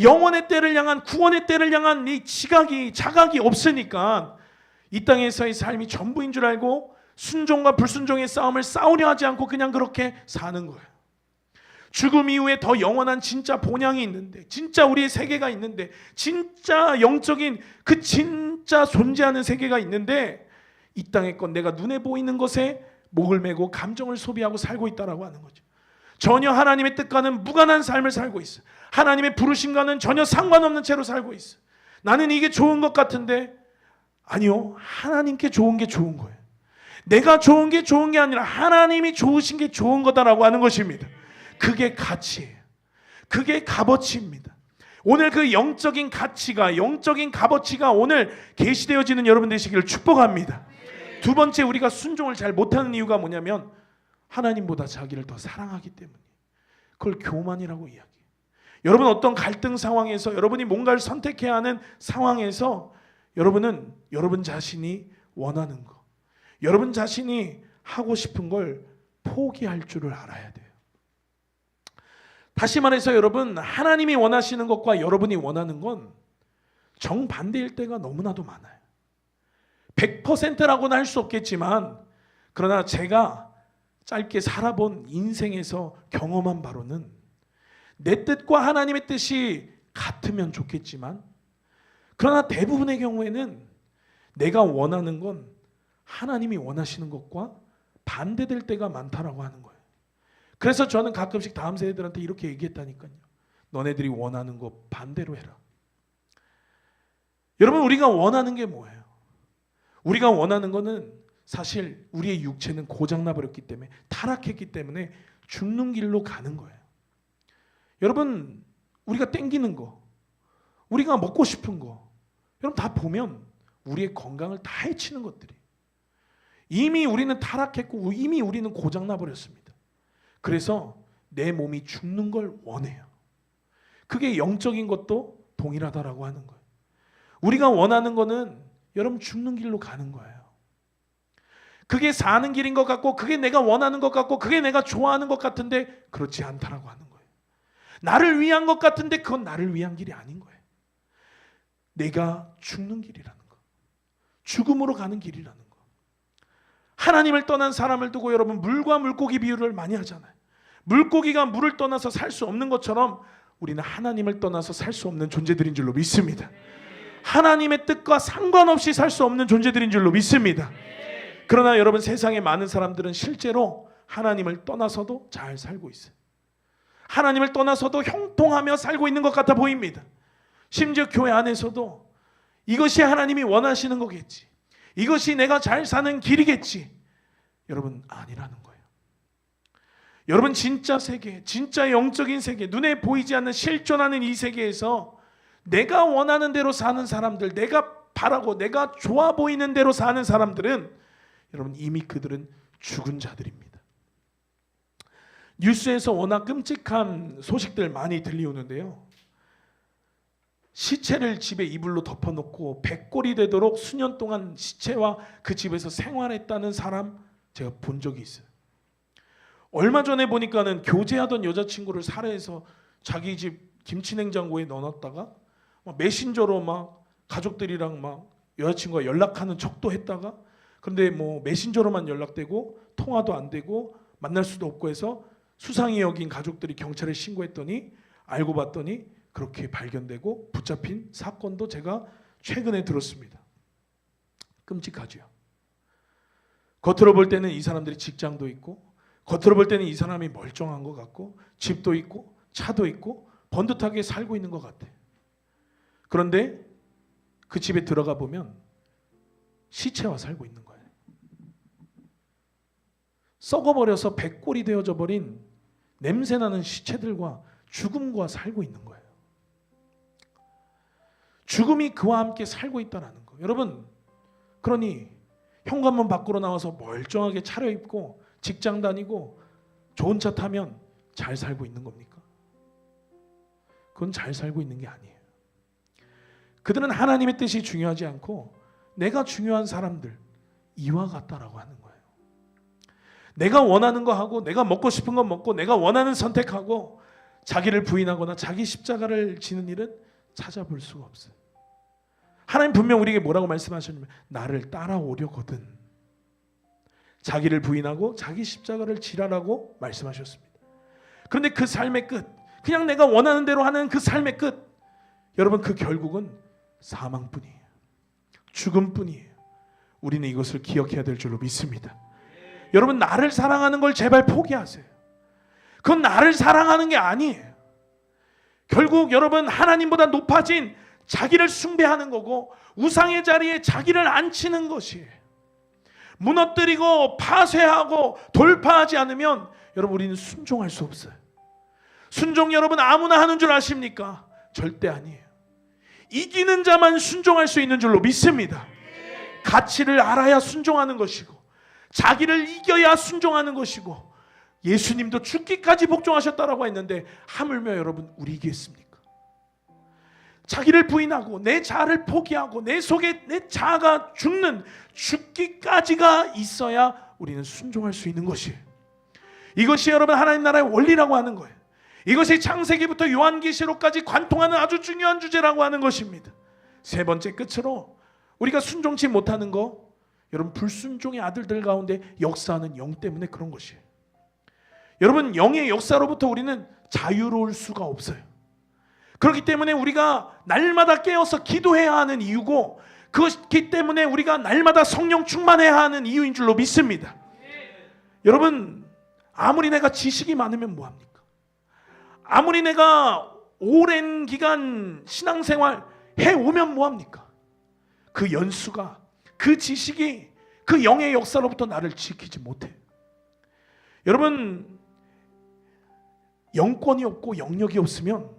영혼의 때를 향한, 구원의 때를 향한 이 자각이 없으니까 이 땅에서의 삶이 전부인 줄 알고 순종과 불순종의 싸움을 싸우려 하지 않고 그냥 그렇게 사는 거예요. 죽음 이후에 더 영원한 진짜 본향이 있는데, 진짜 우리의 세계가 있는데, 진짜 영적인 그 진짜 존재하는 세계가 있는데, 이 땅의 건 내가 눈에 보이는 것에 목을 메고 감정을 소비하고 살고 있다라고 하는 거죠. 전혀 하나님의 뜻과는 무관한 삶을 살고 있어. 하나님의 부르심과는 전혀 상관없는 채로 살고 있어. 나는 이게 좋은 것 같은데, 아니요, 하나님께 좋은 게 좋은 거예요. 내가 좋은 게 좋은 게 아니라 하나님이 좋으신 게 좋은 거다라고 하는 것입니다. 그게 가치예요. 그게 값어치입니다. 오늘 그 영적인 가치가, 영적인 값어치가 오늘 계시되어지는 여러분 되시기를 축복합니다. 두 번째, 우리가 순종을 잘 못하는 이유가 뭐냐면 하나님보다 자기를 더 사랑하기 때문이에요. 그걸 교만이라고 이야기해요. 여러분, 어떤 갈등 상황에서, 여러분이 뭔가를 선택해야 하는 상황에서 여러분은 여러분 자신이 원하는 거, 여러분 자신이 하고 싶은 걸 포기할 줄을 알아야 돼요. 다시 말해서 여러분, 하나님이 원하시는 것과 여러분이 원하는 건 정반대일 때가 너무나도 많아요. 100%라고는 할 수 없겠지만, 그러나 제가 짧게 살아본 인생에서 경험한 바로는 내 뜻과 하나님의 뜻이 같으면 좋겠지만, 그러나 대부분의 경우에는 내가 원하는 건 하나님이 원하시는 것과 반대될 때가 많다라고 하는 거예요. 그래서 저는 가끔씩 다음 세대들한테 이렇게 얘기했다니까요. 너네들이 원하는 거 반대로 해라. 여러분, 우리가 원하는 게 뭐예요? 우리가 원하는 거는 사실 우리의 육체는 고장나 버렸기 때문에, 타락했기 때문에 죽는 길로 가는 거예요. 여러분, 우리가 땡기는 거, 우리가 먹고 싶은 거, 여러분 다 보면 우리의 건강을 다 해치는 것들이, 이미 우리는 타락했고 이미 우리는 고장나 버렸습니다. 그래서 내 몸이 죽는 걸 원해요. 그게 영적인 것도 동일하다라고 하는 거예요. 우리가 원하는 거는 여러분 죽는 길로 가는 거예요. 그게 사는 길인 것 같고, 그게 내가 원하는 것 같고, 그게 내가 좋아하는 것 같은데 그렇지 않다라고 하는 거예요. 나를 위한 것 같은데 그건 나를 위한 길이 아닌 거예요. 내가 죽는 길이라는 거, 죽음으로 가는 길이라는 거. 하나님을 떠난 사람을 두고 여러분 물과 물고기 비유를 많이 하잖아요. 물고기가 물을 떠나서 살 수 없는 것처럼 우리는 하나님을 떠나서 살 수 없는 존재들인 줄로 믿습니다. 하나님의 뜻과 상관없이 살 수 없는 존재들인 줄로 믿습니다. 그러나 여러분, 세상에 많은 사람들은 실제로 하나님을 떠나서도 잘 살고 있어요. 하나님을 떠나서도 형통하며 살고 있는 것 같아 보입니다. 심지어 교회 안에서도 이것이 하나님이 원하시는 거겠지, 이것이 내가 잘 사는 길이겠지. 여러분, 아니라는 거예요. 여러분, 진짜 세계, 진짜 영적인 세계, 눈에 보이지 않는 실존하는 이 세계에서 내가 원하는 대로 사는 사람들, 내가 바라고 내가 좋아 보이는 대로 사는 사람들은 여러분 이미 그들은 죽은 자들입니다. 뉴스에서 워낙 끔찍한 소식들 많이 들려오는데요, 시체를 집에 이불로 덮어놓고 백골이 되도록 수년 동안 시체와 그 집에서 생활했다는 사람 제가 본 적이 있어요. 얼마 전에 보니까는 교제하던 여자친구를 살해해서 자기 집 김치냉장고에 넣어놨다가 메신저로 막 가족들이랑 막 여자친구가 연락하는 척도 했다가, 그런데 뭐 메신저로만 연락되고 통화도 안 되고 만날 수도 없고 해서 수상히 여긴 가족들이 경찰에 신고했더니 알고 봤더니 그렇게 발견되고 붙잡힌 사건도 제가 최근에 들었습니다. 끔찍하죠. 겉으로 볼 때는 이 사람들이 직장도 있고, 겉으로 볼 때는 이 사람이 멀쩡한 것 같고, 집도 있고 차도 있고 번듯하게 살고 있는 것 같아. 그런데 그 집에 들어가 보면 시체와 살고 있는 거예요. 썩어버려서 백골이 되어져 버린 냄새나는 시체들과 죽음과 살고 있는 거예요. 죽음이 그와 함께 살고 있다는 거. 여러분, 그러니 현관문 밖으로 나와서 멀쩡하게 차려입고 직장 다니고 좋은 차 타면 잘 살고 있는 겁니까? 그건 잘 살고 있는 게 아니에요. 그들은 하나님의 뜻이 중요하지 않고 내가 중요한 사람들, 이와 같다라고 하는 거예요. 내가 원하는 거 하고 내가 먹고 싶은 거 먹고 내가 원하는 선택하고 자기를 부인하거나 자기 십자가를 지는 일은 찾아볼 수가 없어요. 하나님 분명 우리에게 뭐라고 말씀하셨냐면 나를 따라오려거든 자기를 부인하고 자기 십자가를 지라라고 말씀하셨습니다. 그런데 그 삶의 끝, 그냥 내가 원하는 대로 하는 그 삶의 끝, 여러분 그 결국은 사망뿐이에요. 죽음뿐이에요. 우리는 이것을 기억해야 될 줄로 믿습니다. 여러분 나를 사랑하는 걸 제발 포기하세요. 그건 나를 사랑하는 게 아니에요. 결국 여러분 하나님보다 높아진 자기를 숭배하는 거고 우상의 자리에 자기를 앉히는 것이에요. 무너뜨리고 파쇄하고 돌파하지 않으면 여러분 우리는 순종할 수 없어요. 순종 여러분 아무나 하는 줄 아십니까? 절대 아니에요. 이기는 자만 순종할 수 있는 줄로 믿습니다. 가치를 알아야 순종하는 것이고 자기를 이겨야 순종하는 것이고 예수님도 죽기까지 복종하셨다라고 했는데 하물며 여러분 우리겠습니까? 자기를 부인하고 내 자아를 포기하고 내 속에 내 자아가 죽는 죽기까지가 있어야 우리는 순종할 수 있는 것이에요. 이것이 여러분 하나님 나라의 원리라고 하는 거예요. 이것이 창세기부터 요한계시록까지 관통하는 아주 중요한 주제라고 하는 것입니다. 세 번째 끝으로 우리가 순종치 못하는 거, 여러분 불순종의 아들들 가운데 역사하는 영 때문에 그런 것이에요. 여러분 영의 역사로부터 우리는 자유로울 수가 없어요. 그렇기 때문에 우리가 날마다 깨어서 기도해야 하는 이유고 그렇기 때문에 우리가 날마다 성령 충만해야 하는 이유인 줄로 믿습니다. 여러분 아무리 내가 지식이 많으면 뭐합니까? 아무리 내가 오랜 기간 신앙생활 해오면 뭐합니까? 그 연수가 그 지식이 그 영의 역사로부터 나를 지키지 못해. 여러분 영권이 없고 영역이 없으면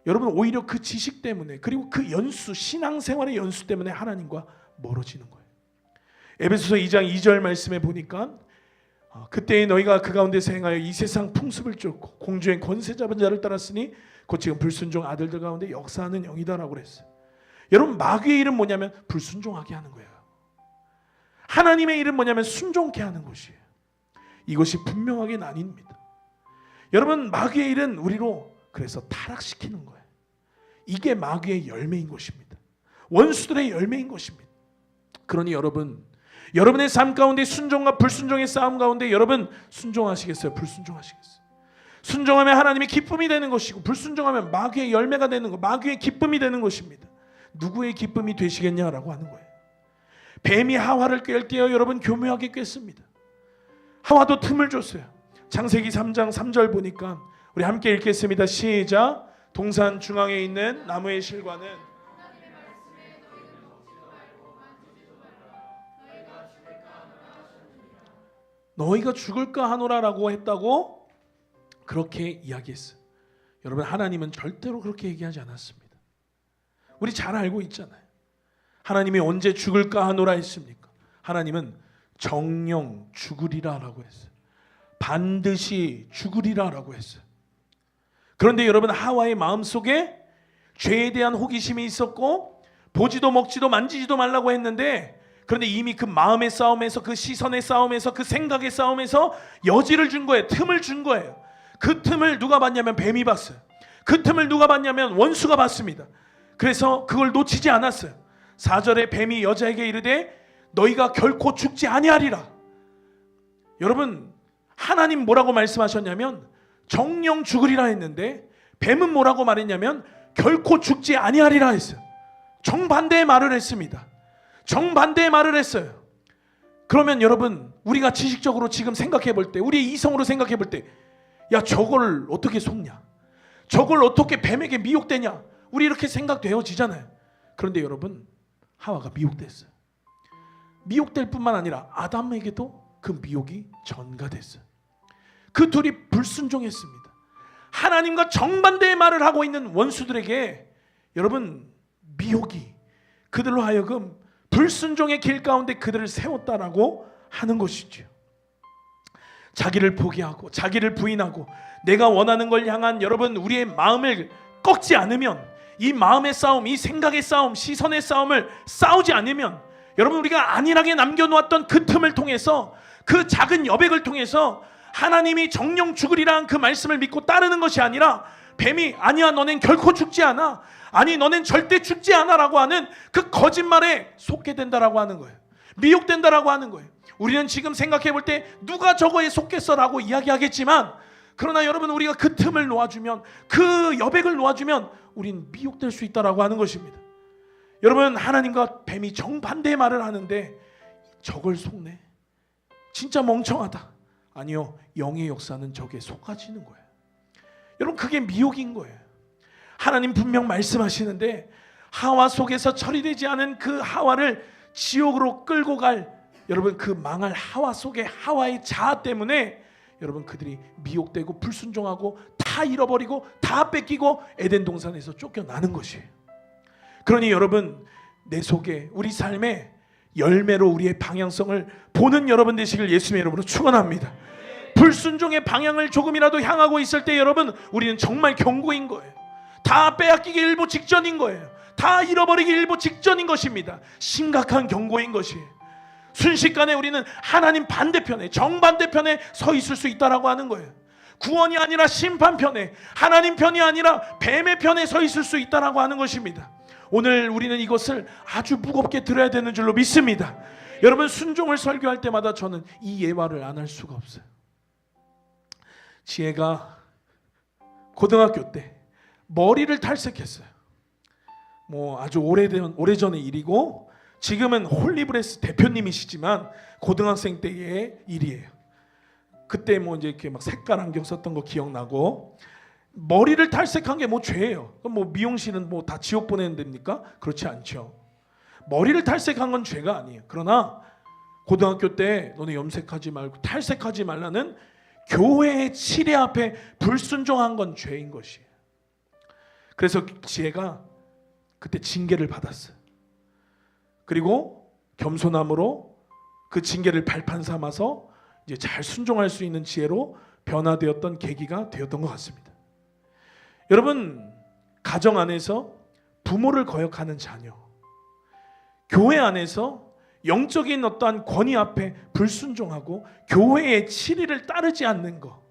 여러분 오히려 그 지식 때문에 그리고 그 연수 신앙생활의 연수 때문에 하나님과 멀어지는 거예요. 에베소서 2장 2절 말씀에 보니까 그때에 너희가 그 가운데서 행하여 이 세상 풍습을 쫓고 공주의 권세 잡은 자를 따랐으니 곧 지금 불순종 아들들 가운데 역사하는 영이다라고 그랬어요. 여러분 마귀의 일은 뭐냐면 불순종하게 하는 거예요. 하나님의 일은 뭐냐면 순종케 하는 것이에요. 이것이 분명하게 나뉩니다. 여러분 마귀의 일은 우리로 그래서 타락시키는 거예요. 이게 마귀의 열매인 것입니다. 원수들의 열매인 것입니다. 그러니 여러분의 삶 가운데 순종과 불순종의 싸움 가운데 여러분 순종하시겠어요? 불순종하시겠어요? 순종하면 하나님의 기쁨이 되는 것이고 불순종하면 마귀의 열매가 되는 것, 마귀의 기쁨이 되는 것입니다. 누구의 기쁨이 되시겠냐라고 하는 거예요. 뱀이 하와를 꿰을 때여 여러분 교묘하게 꿰습니다. 하와도 틈을 줬어요. 창세기 3장 3절 보니까 우리 함께 읽겠습니다. 시작. 동산 중앙에 있는 나무의 실과는 너희가 죽을까 하노라라고 했다고 그렇게 이야기했어요. 여러분 하나님은 절대로 그렇게 얘기하지 않았습니다. 우리 잘 알고 있잖아요. 하나님이 언제 죽을까 하노라 했습니까? 하나님은 정령 죽으리라라고 했어요. 반드시 죽으리라라고 했어요. 그런데 여러분 하와의 마음속에 죄에 대한 호기심이 있었고 보지도 먹지도 만지지도 말라고 했는데 그런데 이미 그 마음의 싸움에서 그 시선의 싸움에서 그 생각의 싸움에서 여지를 준 거예요. 틈을 준 거예요. 그 틈을 누가 봤냐면 뱀이 봤어요. 그 틈을 누가 봤냐면 원수가 봤습니다. 그래서 그걸 놓치지 않았어요. 4절에 뱀이 여자에게 이르되 너희가 결코 죽지 아니하리라. 여러분 하나님 뭐라고 말씀하셨냐면 정령 죽으리라 했는데 뱀은 뭐라고 말했냐면 결코 죽지 아니하리라 했어요. 정반대의 말을 했습니다. 정반대의 말을 했어요. 그러면 여러분 우리가 지식적으로 지금 생각해 볼 때 우리의 이성으로 생각해 볼 때 야 저걸 어떻게 속냐, 저걸 어떻게 뱀에게 미혹되냐, 우리 이렇게 생각되어지잖아요. 그런데 여러분 하와가 미혹됐어요. 미혹될 뿐만 아니라 아담에게도 그 미혹이 전가됐어요. 그 둘이 불순종했습니다. 하나님과 정반대의 말을 하고 있는 원수들에게 여러분 미혹이 그들로 하여금 불순종의 길 가운데 그들을 세웠다라고 하는 것이죠. 자기를 포기하고 자기를 부인하고 내가 원하는 걸 향한 여러분 우리의 마음을 꺾지 않으면, 이 마음의 싸움, 이 생각의 싸움, 시선의 싸움을 싸우지 않으면 여러분 우리가 안일하게 남겨놓았던 그 틈을 통해서 그 작은 여백을 통해서 하나님이 정령 죽으리라는 그 말씀을 믿고 따르는 것이 아니라 뱀이 아니야 너넨 결코 죽지 않아, 아니 너넨 절대 죽지 않아 라고 하는 그 거짓말에 속게 된다라고 하는 거예요. 미혹된다라고 하는 거예요. 우리는 지금 생각해 볼 때 누가 저거에 속겠어라고 이야기하겠지만, 그러나 여러분 우리가 그 틈을 놓아주면, 그 여백을 놓아주면 우린 미혹될 수 있다라고 하는 것입니다. 여러분 하나님과 뱀이 정반대의 말을 하는데 저걸 속네, 진짜 멍청하다. 아니요, 영의 역사는 저게 속아지는 거예요. 여러분 그게 미혹인 거예요. 하나님 분명 말씀하시는데 하와 속에서 처리되지 않은 그 하와를 지옥으로 끌고 갈, 여러분 그 망할 하와 속에 하와의 자아 때문에 여러분 그들이 미혹되고 불순종하고 다 잃어버리고 다 뺏기고 에덴 동산에서 쫓겨나는 것이에요. 그러니 여러분 내 속에, 우리 삶에 열매로 우리의 방향성을 보는 여러분 되시길 예수님의 이름으로 축원합니다. 불순종의 방향을 조금이라도 향하고 있을 때 여러분 우리는 정말 경고인 거예요. 다 빼앗기기 일보 직전인 거예요. 다 잃어버리기 일보 직전인 것입니다. 심각한 경고인 것이에요. 순식간에 우리는 하나님 반대편에, 정반대편에 서 있을 수 있다라고 하는 거예요. 구원이 아니라 심판편에, 하나님 편이 아니라 뱀의 편에 서 있을 수 있다라고 하는 것입니다. 오늘 우리는 이것을 아주 무겁게 들어야 되는 줄로 믿습니다. 여러분 순종을 설교할 때마다 저는 이 예화를 안 할 수가 없어요. 지혜가 고등학교 때 머리를 탈색했어요. 뭐 아주 오래전의 일이고, 지금은 홀리브레스 대표님이시지만 고등학생 때의 일이에요. 그때 뭐 이제 이렇게 막 색깔 안경 썼던 거 기억나고, 머리를 탈색한 게 뭐 죄예요. 그럼 뭐 미용실은 뭐 다 지옥 보내는 데입니까? 그렇지 않죠. 머리를 탈색한 건 죄가 아니에요. 그러나 고등학교 때 너네 염색하지 말고 탈색하지 말라는 교회의 치례 앞에 불순종한 건 죄인 것이에요. 그래서 지혜가 그때 징계를 받았어요. 그리고 겸손함으로 그 징계를 발판 삼아서 이제 잘 순종할 수 있는 지혜로 변화되었던 계기가 되었던 것 같습니다. 여러분 가정 안에서 부모를 거역하는 자녀, 교회 안에서 영적인 어떠한 권위 앞에 불순종하고 교회의 치리를 따르지 않는 거,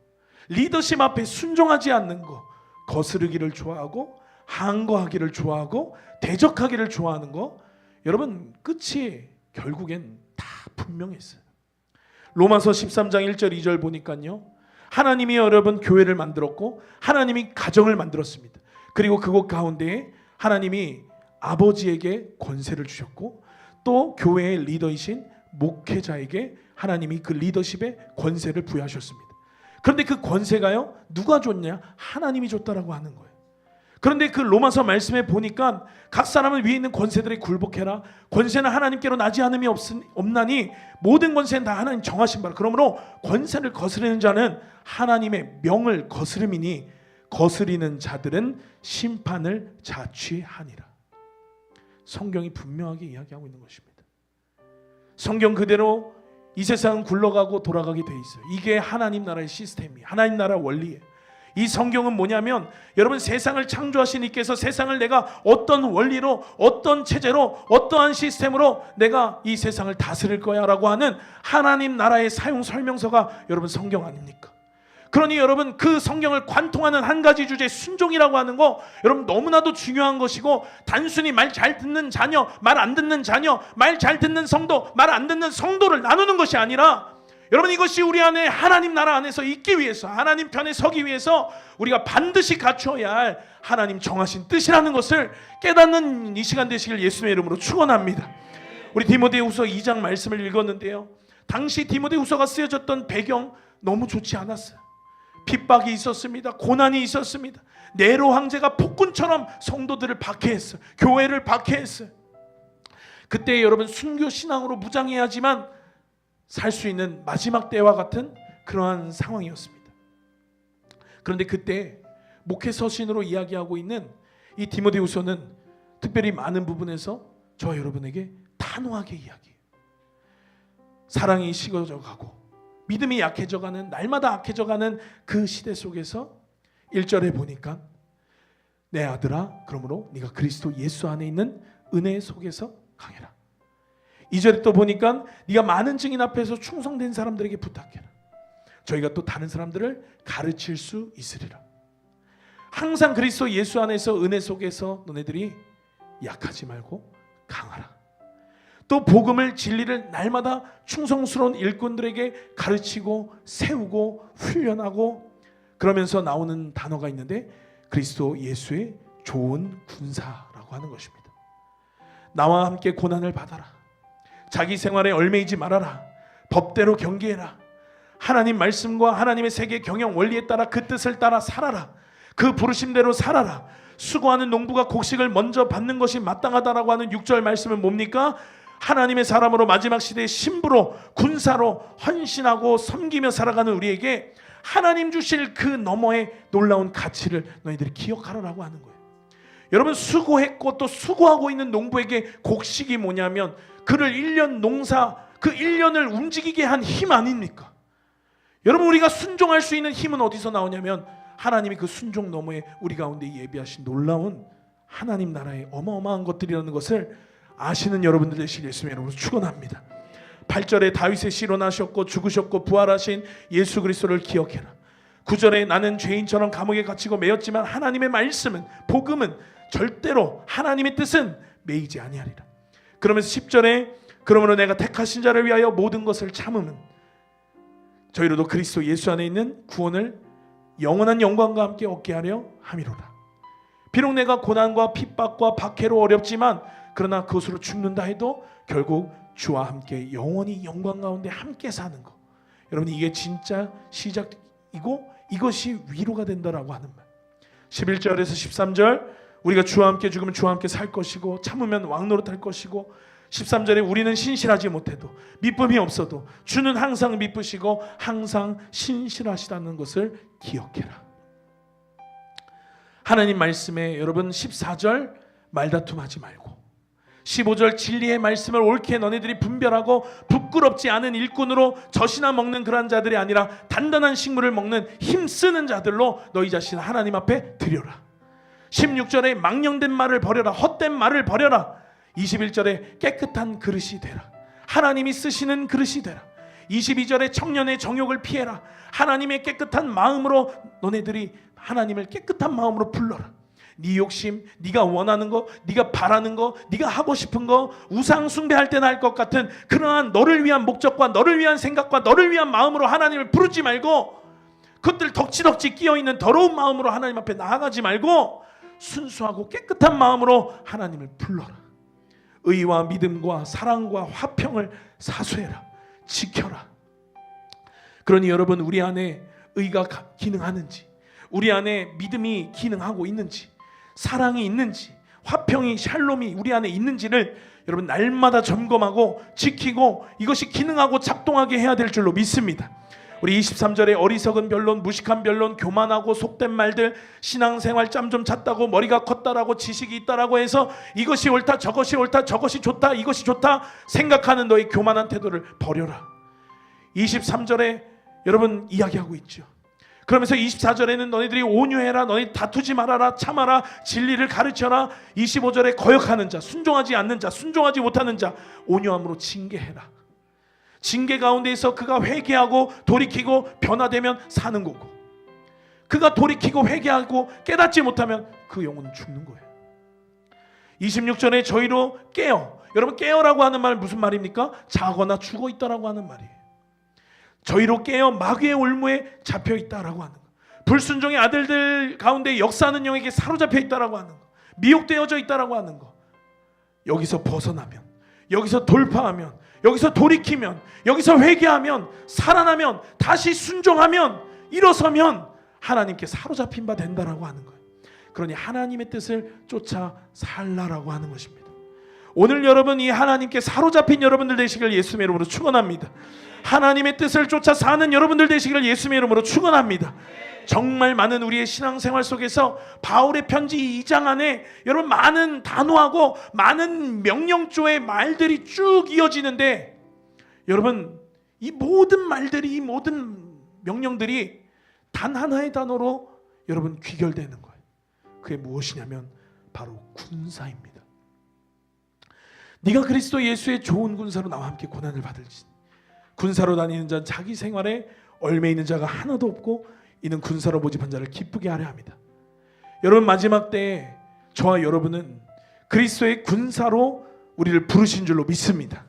리더십 앞에 순종하지 않는 거, 거스르기를 좋아하고 항거하기를 좋아하고 대적하기를 좋아하는 거, 여러분 끝이 결국엔 다 분명했어요. 로마서 13장 1절 2절 보니까요, 하나님이 여러분 교회를 만들었고 하나님이 가정을 만들었습니다. 그리고 그곳 가운데에 하나님이 아버지에게 권세를 주셨고 또 교회의 리더이신 목회자에게 하나님이 그 리더십의 권세를 부여하셨습니다. 그런데 그 권세가요 누가 줬냐? 하나님이 줬다라고 하는 거예요. 그런데 그 로마서 말씀에 보니까 각 사람은 위에 있는 권세들에 굴복해라, 권세는 하나님께로 나지 않음이 없나니 모든 권세는 다 하나님 정하신 바라. 그러므로 권세를 거스르는 자는 하나님의 명을 거스름이니 거스리는 자들은 심판을 자취하니라. 성경이 분명하게 이야기하고 있는 것입니다. 성경 그대로 이 세상은 굴러가고 돌아가게 돼 있어요. 이게 하나님 나라의 시스템이에요. 하나님 나라 원리예요. 이 성경은 뭐냐면 여러분 세상을 창조하신 이께서 세상을 내가 어떤 원리로, 어떤 체제로, 어떠한 시스템으로 내가 이 세상을 다스릴 거야 라고 하는 하나님 나라의 사용 설명서가 여러분 성경 아닙니까? 그러니 여러분 그 성경을 관통하는 한 가지 주제, 순종이라고 하는 거 여러분 너무나도 중요한 것이고, 단순히 말 잘 듣는 자녀, 말 안 듣는 자녀, 말 잘 듣는 성도, 말 안 듣는 성도를 나누는 것이 아니라, 여러분 이것이 우리 안에 하나님 나라 안에서 있기 위해서, 하나님 편에 서기 위해서 우리가 반드시 갖춰야 할 하나님 정하신 뜻이라는 것을 깨닫는 이 시간 되시길 예수님의 이름으로 축원합니다. 우리 디모데후서 2장 말씀을 읽었는데요, 당시 디모데후서가 쓰여졌던 배경 너무 좋지 않았어요. 핍박이 있었습니다. 고난이 있었습니다. 네로 황제가 폭군처럼 성도들을 박해했어요. 교회를 박해했어요. 그때 여러분 순교 신앙으로 무장해야지만 살 수 있는 마지막 때와 같은 그러한 상황이었습니다. 그런데 그때 목회 서신으로 이야기하고 있는 이 디모데후서는 특별히 많은 부분에서 저와 여러분에게 단호하게 이야기해요. 사랑이 식어져 가고 믿음이 약해져가는, 날마다 악해져가는 그 시대 속에서 1절에 보니까 내 아들아 그러므로 네가 그리스도 예수 안에 있는 은혜 속에서 강해라. 2절에 또 보니까 네가 많은 증인 앞에서 충성된 사람들에게 부탁해라. 저희가 또 다른 사람들을 가르칠 수 있으리라. 항상 그리스도 예수 안에서 은혜 속에서 너네들이 약하지 말고 강하라. 또 복음을 진리를 날마다 충성스러운 일꾼들에게 가르치고 세우고 훈련하고, 그러면서 나오는 단어가 있는데 그리스도 예수의 좋은 군사라고 하는 것입니다. 나와 함께 고난을 받아라. 자기 생활에 얽매이지 말아라. 법대로 경계해라. 하나님 말씀과 하나님의 세계 경영 원리에 따라 그 뜻을 따라 살아라. 그 부르심대로 살아라. 수고하는 농부가 곡식을 먼저 받는 것이 마땅하다라고 하는 6절 말씀은 뭡니까? 하나님의 사람으로 마지막 시대의 신부로 군사로 헌신하고 섬기며 살아가는 우리에게 하나님 주실 그 너머의 놀라운 가치를 너희들이 기억하라라고 하는 거예요. 여러분, 수고했고 또 수고하고 있는 농부에게 곡식이 뭐냐면 그를 1년 농사, 그 1년을 움직이게 한 힘 아닙니까? 여러분, 우리가 순종할 수 있는 힘은 어디서 나오냐면 하나님이 그 순종 너머에 우리 가운데 예비하신 놀라운 하나님 나라의 어마어마한 것들이라는 것을 아시는 여러분들 되시길 예수님의 이름으로 축원합니다. 8절에 다윗의 씨로 나셨고 죽으셨고 부활하신 예수 그리스도를 기억해라. 9절에 나는 죄인처럼 감옥에 갇히고 매였지만 하나님의 말씀은, 복음은 절대로 하나님의 뜻은 매이지 아니하리라. 그러면서 10절에 그러므로 내가 택하신 자를 위하여 모든 것을 참음은 저희로도 그리스도 예수 안에 있는 구원을 영원한 영광과 함께 얻게 하려 함이로다. 비록 내가 고난과 핍박과 박해로 어렵지만 그러나 그것으로 죽는다 해도 결국 주와 함께 영원히 영광 가운데 함께 사는 것, 여러분, 이게 진짜 시작이고 이것이 위로가 된다라고 하는 말. 11절에서 13절 우리가 주와 함께 죽으면 주와 함께 살 것이고 참으면 왕노릇할 것이고, 13절에 우리는 신실하지 못해도 미쁨이 없어도 주는 항상 미쁘시고 항상 신실하시다는 것을 기억해라. 하나님 말씀에 여러분 14절 말다툼하지 말고, 15절 진리의 말씀을 옳게 너네들이 분별하고 부끄럽지 않은 일꾼으로 젖이나 먹는 그런 자들이 아니라 단단한 식물을 먹는 힘쓰는 자들로 너희 자신 하나님 앞에 드려라. 16절에 망령된 말을 버려라. 헛된 말을 버려라. 21절에 깨끗한 그릇이 되라. 하나님이 쓰시는 그릇이 되라. 22절에 청년의 정욕을 피해라. 하나님의 깨끗한 마음으로 너네들이 하나님을 깨끗한 마음으로 불러라. 네 욕심, 네가 원하는 거, 네가 바라는 거, 네가 하고 싶은 거, 우상 숭배할 때나 할 것 같은 그러한 너를 위한 목적과 너를 위한 생각과 너를 위한 마음으로 하나님을 부르지 말고, 그것들 덕지덕지 끼어있는 더러운 마음으로 하나님 앞에 나아가지 말고 순수하고 깨끗한 마음으로 하나님을 불러라. 의와 믿음과 사랑과 화평을 사수해라. 지켜라. 그러니 여러분, 우리 안에 의가 기능하는지, 우리 안에 믿음이 기능하고 있는지, 사랑이 있는지, 화평이, 샬롬이 우리 안에 있는지를 여러분 날마다 점검하고 지키고 이것이 기능하고 작동하게 해야 될 줄로 믿습니다. 우리 23절에 어리석은 변론, 무식한 변론, 교만하고 속된 말들, 신앙생활 짬 좀 찼다고, 머리가 컸다라고, 지식이 있다라고 해서 이것이 옳다, 저것이 옳다, 저것이 좋다, 이것이 좋다 생각하는 너의 교만한 태도를 버려라. 23절에 여러분 이야기하고 있죠. 그러면서 24절에는 너희들이 온유해라, 너희 다투지 말아라, 참아라, 진리를 가르쳐라. 25절에 거역하는 자, 순종하지 않는 자, 순종하지 못하는 자 온유함으로 징계해라. 징계 가운데에서 그가 회개하고 돌이키고 변화되면 사는 거고, 그가 돌이키고 회개하고 깨닫지 못하면 그 영혼은 죽는 거예요. 26절에 저희로 깨어, 여러분 깨어라고 하는 말 무슨 말입니까? 자거나 죽어 있다라고 하는 말이에요. 저희로 깨어 마귀의 올무에 잡혀 있다라고 하는 거, 불순종의 아들들 가운데 역사하는 영에게 사로잡혀 있다라고 하는 거, 미혹되어져 있다라고 하는 거, 여기서 벗어나면, 여기서 돌파하면, 여기서 돌이키면, 여기서 회개하면, 살아나면, 다시 순종하면, 일어서면 하나님께 사로잡힌 바 된다라고 하는 거예요. 그러니 하나님의 뜻을 쫓아 살라라고 하는 것입니다. 오늘 여러분, 이 하나님께 사로잡힌 여러분들 되시길 예수님의 이름으로 축원합니다. 하나님의 뜻을 쫓아 사는 여러분들 되시기를 예수님의 이름으로 축원합니다. 정말 많은 우리의 신앙생활 속에서 바울의 편지 2장 안에 여러분 많은 단호하고 많은 명령조의 말들이 쭉 이어지는데, 여러분 이 모든 말들이, 이 모든 명령들이 단 하나의 단어로 여러분 귀결되는 거예요. 그게 무엇이냐면 바로 군사입니다. 네가 그리스도 예수의 좋은 군사로 나와 함께 고난을 받을지. 군사로 다니는 자는 자기 생활에 얼매 있는 자가 하나도 없고 이는 군사로 모집한 자를 기쁘게 하려 합니다. 여러분, 마지막 때에 저와 여러분은 그리스도의 군사로 우리를 부르신 줄로 믿습니다.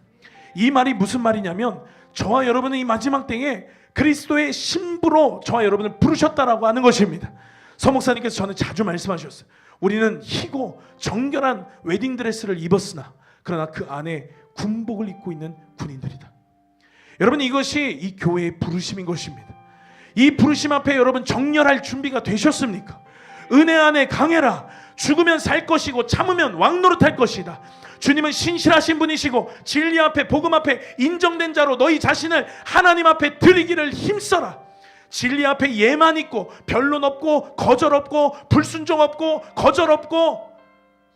이 말이 무슨 말이냐면, 저와 여러분은 이 마지막 때에 그리스도의 신부로 저와 여러분을 부르셨다라고 하는 것입니다. 서목사님께서 저는 자주 말씀하셨어요. 우리는 희고 정결한 웨딩드레스를 입었으나 그러나 그 안에 군복을 입고 있는 군인들이다. 여러분, 이것이 이 교회의 부르심인 것입니다. 이 부르심 앞에 여러분 정렬할 준비가 되셨습니까? 은혜 안에 강해라. 죽으면 살 것이고 참으면 왕노릇할 것이다. 주님은 신실하신 분이시고 진리 앞에 복음 앞에 인정된 자로 너희 자신을 하나님 앞에 드리기를 힘써라. 진리 앞에 예만 있고 변론 없고 거절 없고 불순종 없고 거절 없고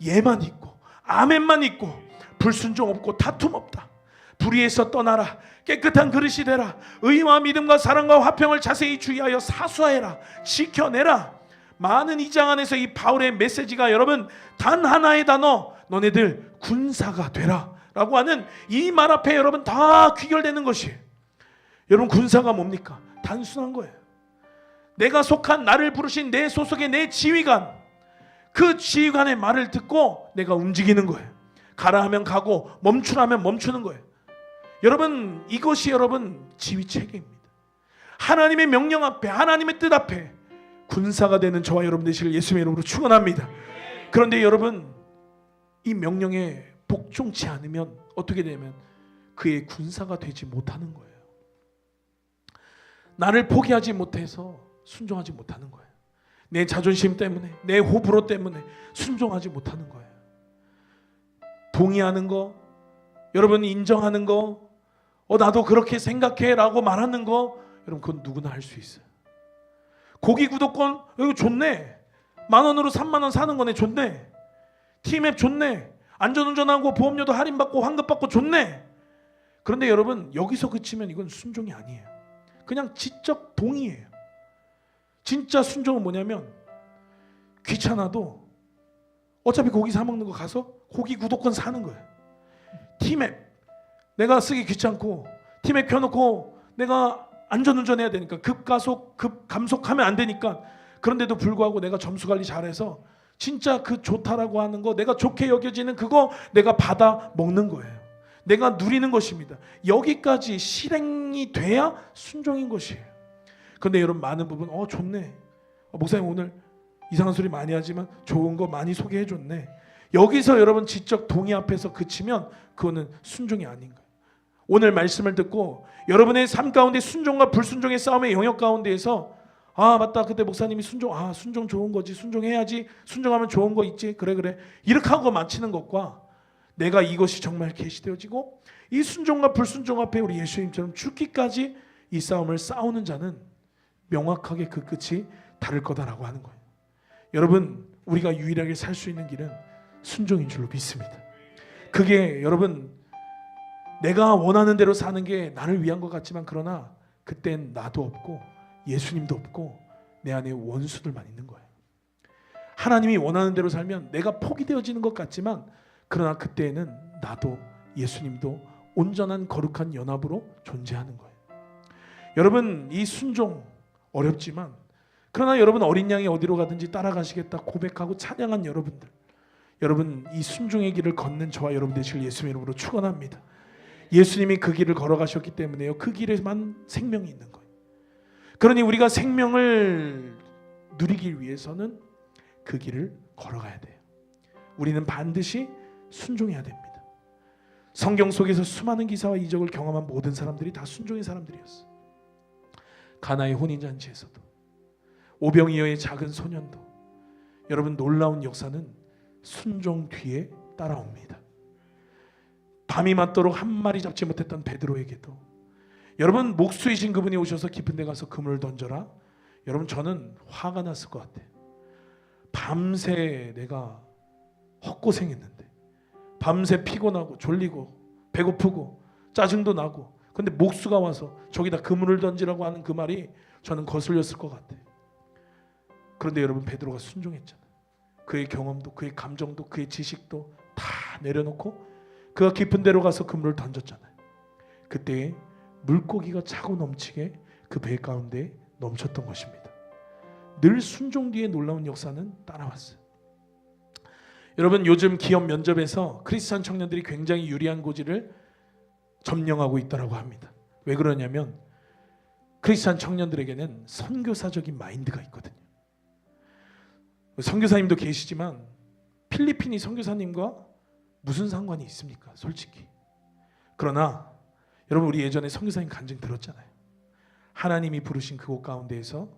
예만 있고 아멘만 있고 불순종 없고 다툼 없다. 불의에서 떠나라. 깨끗한 그릇이 되라. 의와 믿음과 사랑과 화평을 자세히 주의하여 사수하여라. 지켜내라. 많은 이 장 안에서 이 바울의 메시지가 여러분 단 하나의 단어, 너네들 군사가 되라 라고 하는 이 말 앞에 여러분 다 귀결되는 것이에요. 여러분, 군사가 뭡니까? 단순한 거예요. 내가 속한, 나를 부르신 내 소속의 내 지휘관, 그 지휘관의 말을 듣고 내가 움직이는 거예요. 가라 하면 가고 멈추라면 멈추는 거예요. 여러분, 이것이 여러분 지휘 체계입니다. 하나님의 명령 앞에, 하나님의 뜻 앞에 군사가 되는 저와 여러분 되시길 예수님의 이름으로 축원합니다. 그런데 여러분, 이 명령에 복종치 않으면 어떻게 되면 그의 군사가 되지 못하는 거예요. 나를 포기하지 못해서 순종하지 못하는 거예요. 내 자존심 때문에, 내 호불호 때문에 순종하지 못하는 거예요. 동의하는 거, 여러분 인정하는 거, 나도 그렇게 생각해 라고 말하는 거, 여러분 그건 누구나 할 수 있어요. 고기 구독권 이거 좋네. 10,000원으로 30,000원 사는 거네. 좋네. 티맵 좋네. 안전운전하고 보험료도 할인받고 환급받고 좋네. 그런데 여러분, 여기서 그치면 이건 순종이 아니에요. 그냥 지적 동의예요. 진짜 순종은 뭐냐면, 귀찮아도 어차피 고기 사 먹는 거 가서 고기 구독권 사는 거예요. 티맵 내가 쓰기 귀찮고 티맵 켜놓고 내가 안전운전해야 되니까 급가속 급감속하면 안 되니까, 그런데도 불구하고 내가 점수 관리 잘해서 진짜 그 좋다라고 하는 거, 내가 좋게 여겨지는 그거 내가 받아 먹는 거예요. 내가 누리는 것입니다. 여기까지 실행이 돼야 순종인 것이에요. 그런데 여러분, 많은 부분 좋네. 목사님 오늘 이상한 소리 많이 하지만 좋은 거 많이 소개해 줬네. 여기서 여러분 지적 동의 앞에서 그치면 그거는 순종이 아닌 거예요. 오늘 말씀을 듣고 여러분의 삶 가운데 순종과 불순종의 싸움의 영역 가운데에서 맞다, 그때 목사님이 순종 좋은 거지, 순종해야지, 순종하면 좋은 거 있지, 그래 이렇게 하고 마치는 것과 내가 이것이 정말 계시되어지고 이 순종과 불순종 앞에 우리 예수님처럼 죽기까지 이 싸움을 싸우는 자는 명확하게 그 끝이 다를 거다라고 하는 거예요. 여러분, 우리가 유일하게 살 수 있는 길은 순종인 줄로 믿습니다. 그게 여러분, 내가 원하는 대로 사는 게 나를 위한 것 같지만, 그러나 그땐 나도 없고 예수님도 없고 내 안에 원수들만 있는 거예요. 하나님이 원하는 대로 살면 내가 포기되어지는 것 같지만, 그러나 그때에는 나도 예수님도 온전한 거룩한 연합으로 존재하는 거예요. 여러분, 이 순종 어렵지만, 그러나 여러분 어린 양이 어디로 가든지 따라가시겠다 고백하고 찬양한 여러분들, 여러분 이 순종의 길을 걷는 저와 여러분 되시길 예수님의 이름으로 축원합니다. 예수님이 그 길을 걸어가셨기 때문에요, 그 길에만 생명이 있는 거예요. 그러니 우리가 생명을 누리기 위해서는 그 길을 걸어가야 돼요. 우리는 반드시 순종해야 됩니다. 성경 속에서 수많은 기사와 이적을 경험한 모든 사람들이 다 순종의 사람들이었어요. 가나의 혼인잔치에서도, 오병이어의 작은 소년도, 여러분 놀라운 역사는 순종 뒤에 따라옵니다. 밤이 맞도록 한 마리 잡지 못했던 베드로에게도, 여러분 목수이신 그분이 오셔서 깊은 데 가서 그물을 던져라. 여러분, 저는 화가 났을 것 같아요. 밤새 내가 헛고생했는데, 밤새 피곤하고 졸리고 배고프고 짜증도 나고, 근데 목수가 와서 저기다 그물을 던지라고 하는 그 말이 저는 거슬렸을 것 같아요. 그런데 여러분, 베드로가 순종했잖아요. 그의 경험도, 그의 감정도, 그의 지식도 다 내려놓고 그가 깊은 데로 가서 그물을 던졌잖아요. 그때 물고기가 차고 넘치게 그 배 가운데 넘쳤던 것입니다. 늘 순종 뒤에 놀라운 역사는 따라왔어요. 여러분, 요즘 기업 면접에서 크리스찬 청년들이 굉장히 유리한 고지를 점령하고 있다고 합니다. 왜 그러냐면 크리스찬 청년들에게는 선교사적인 마인드가 있거든요. 선교사님도 계시지만 필리핀이 선교사님과 무슨 상관이 있습니까? 솔직히. 그러나 여러분, 우리 예전에 선교사님 간증 들었잖아요. 하나님이 부르신 그곳 가운데에서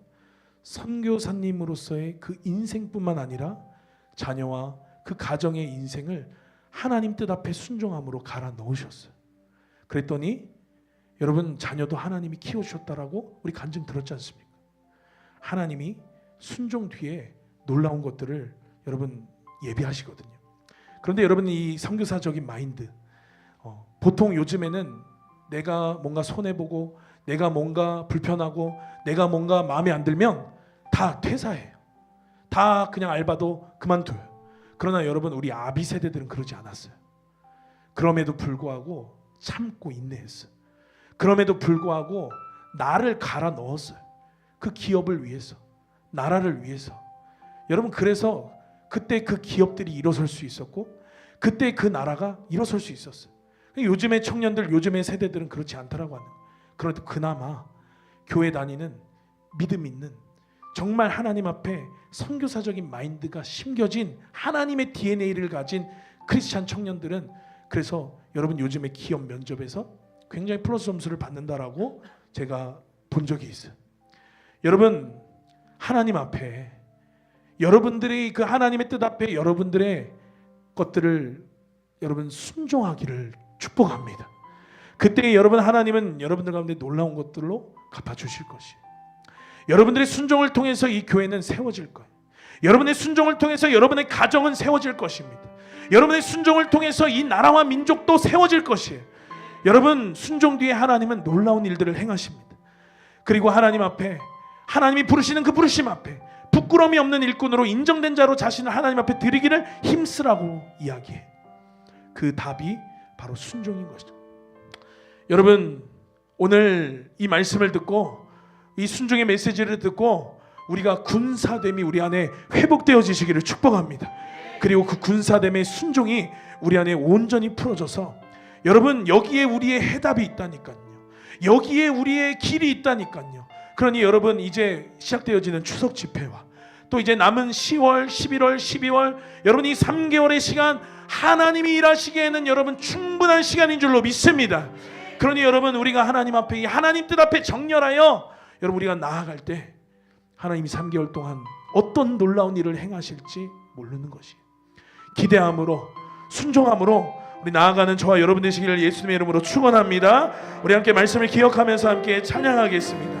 선교사님으로서의 그 인생뿐만 아니라 자녀와 그 가정의 인생을 하나님 뜻 앞에 순종함으로 갈아 넣으셨어요. 그랬더니 여러분, 자녀도 하나님이 키워주셨다라고 우리 간증 들었지 않습니까? 하나님이 순종 뒤에 놀라운 것들을 여러분 예비하시거든요. 그런데 여러분, 이 선교사적인 마인드, 보통 요즘에는 내가 뭔가 손해보고 내가 뭔가 불편하고 내가 뭔가 마음에 안 들면 다 퇴사해요. 다 그냥 알바도 그만둬요. 그러나 여러분, 우리 아비 세대들은 그러지 않았어요. 그럼에도 불구하고 참고 인내했어요. 그럼에도 불구하고 나를 갈아 넣었어요. 그 기업을 위해서, 나라를 위해서. 여러분, 그래서 그때 그 기업들이 일어설 수 있었고 그때 그 나라가 일어설 수 있었어요. 요즘의 청년들, 요즘의 세대들은 그렇지 않다라고 하는 거예요. 그래도 그나마 교회 다니는 믿음 있는, 정말 하나님 앞에 선교사적인 마인드가 심겨진 하나님의 DNA를 가진 크리스찬 청년들은, 그래서 여러분 요즘에 기업 면접에서 굉장히 플러스 점수를 받는다라고 제가 본 적이 있어요. 여러분, 하나님 앞에, 여러분들이 그 하나님의 뜻 앞에 여러분들의 것들을 여러분 순종하기를 축복합니다. 그때 여러분, 하나님은 여러분들 가운데 놀라운 것들로 갚아주실 것이에요. 여러분들의 순종을 통해서 이 교회는 세워질 거예요. 여러분의 순종을 통해서 여러분의 가정은 세워질 것입니다. 여러분의 순종을 통해서 이 나라와 민족도 세워질 것이에요. 여러분, 순종 뒤에 하나님은 놀라운 일들을 행하십니다. 그리고 하나님 앞에, 하나님이 부르시는 그 부르심 앞에 부끄러움이 없는 일꾼으로 인정된 자로 자신을 하나님 앞에 드리기를 힘쓰라고 이야기해. 그 답이 바로 순종인 것이죠. 여러분, 오늘 이 말씀을 듣고 이 순종의 메시지를 듣고 우리가 군사됨이 우리 안에 회복되어지시기를 축복합니다. 그리고 그 군사됨의 순종이 우리 안에 온전히 풀어져서, 여러분, 여기에 우리의 해답이 있다니까요. 여기에 우리의 길이 있다니까요. 그러니 여러분, 이제 시작되어지는 추석 집회와 또 이제 남은 10월, 11월, 12월, 여러분 이 3개월의 시간, 하나님이 일하시기에는 여러분 충분한 시간인 줄로 믿습니다. 그러니 여러분, 우리가 하나님 앞에, 이 하나님 뜻 앞에 정렬하여 여러분 우리가 나아갈 때 하나님이 3개월 동안 어떤 놀라운 일을 행하실지 모르는 것이에요. 기대함으로, 순종함으로 우리 나아가는 저와 여러분 되시기를 예수님의 이름으로 축원합니다. 우리 함께 말씀을 기억하면서 함께 찬양하겠습니다.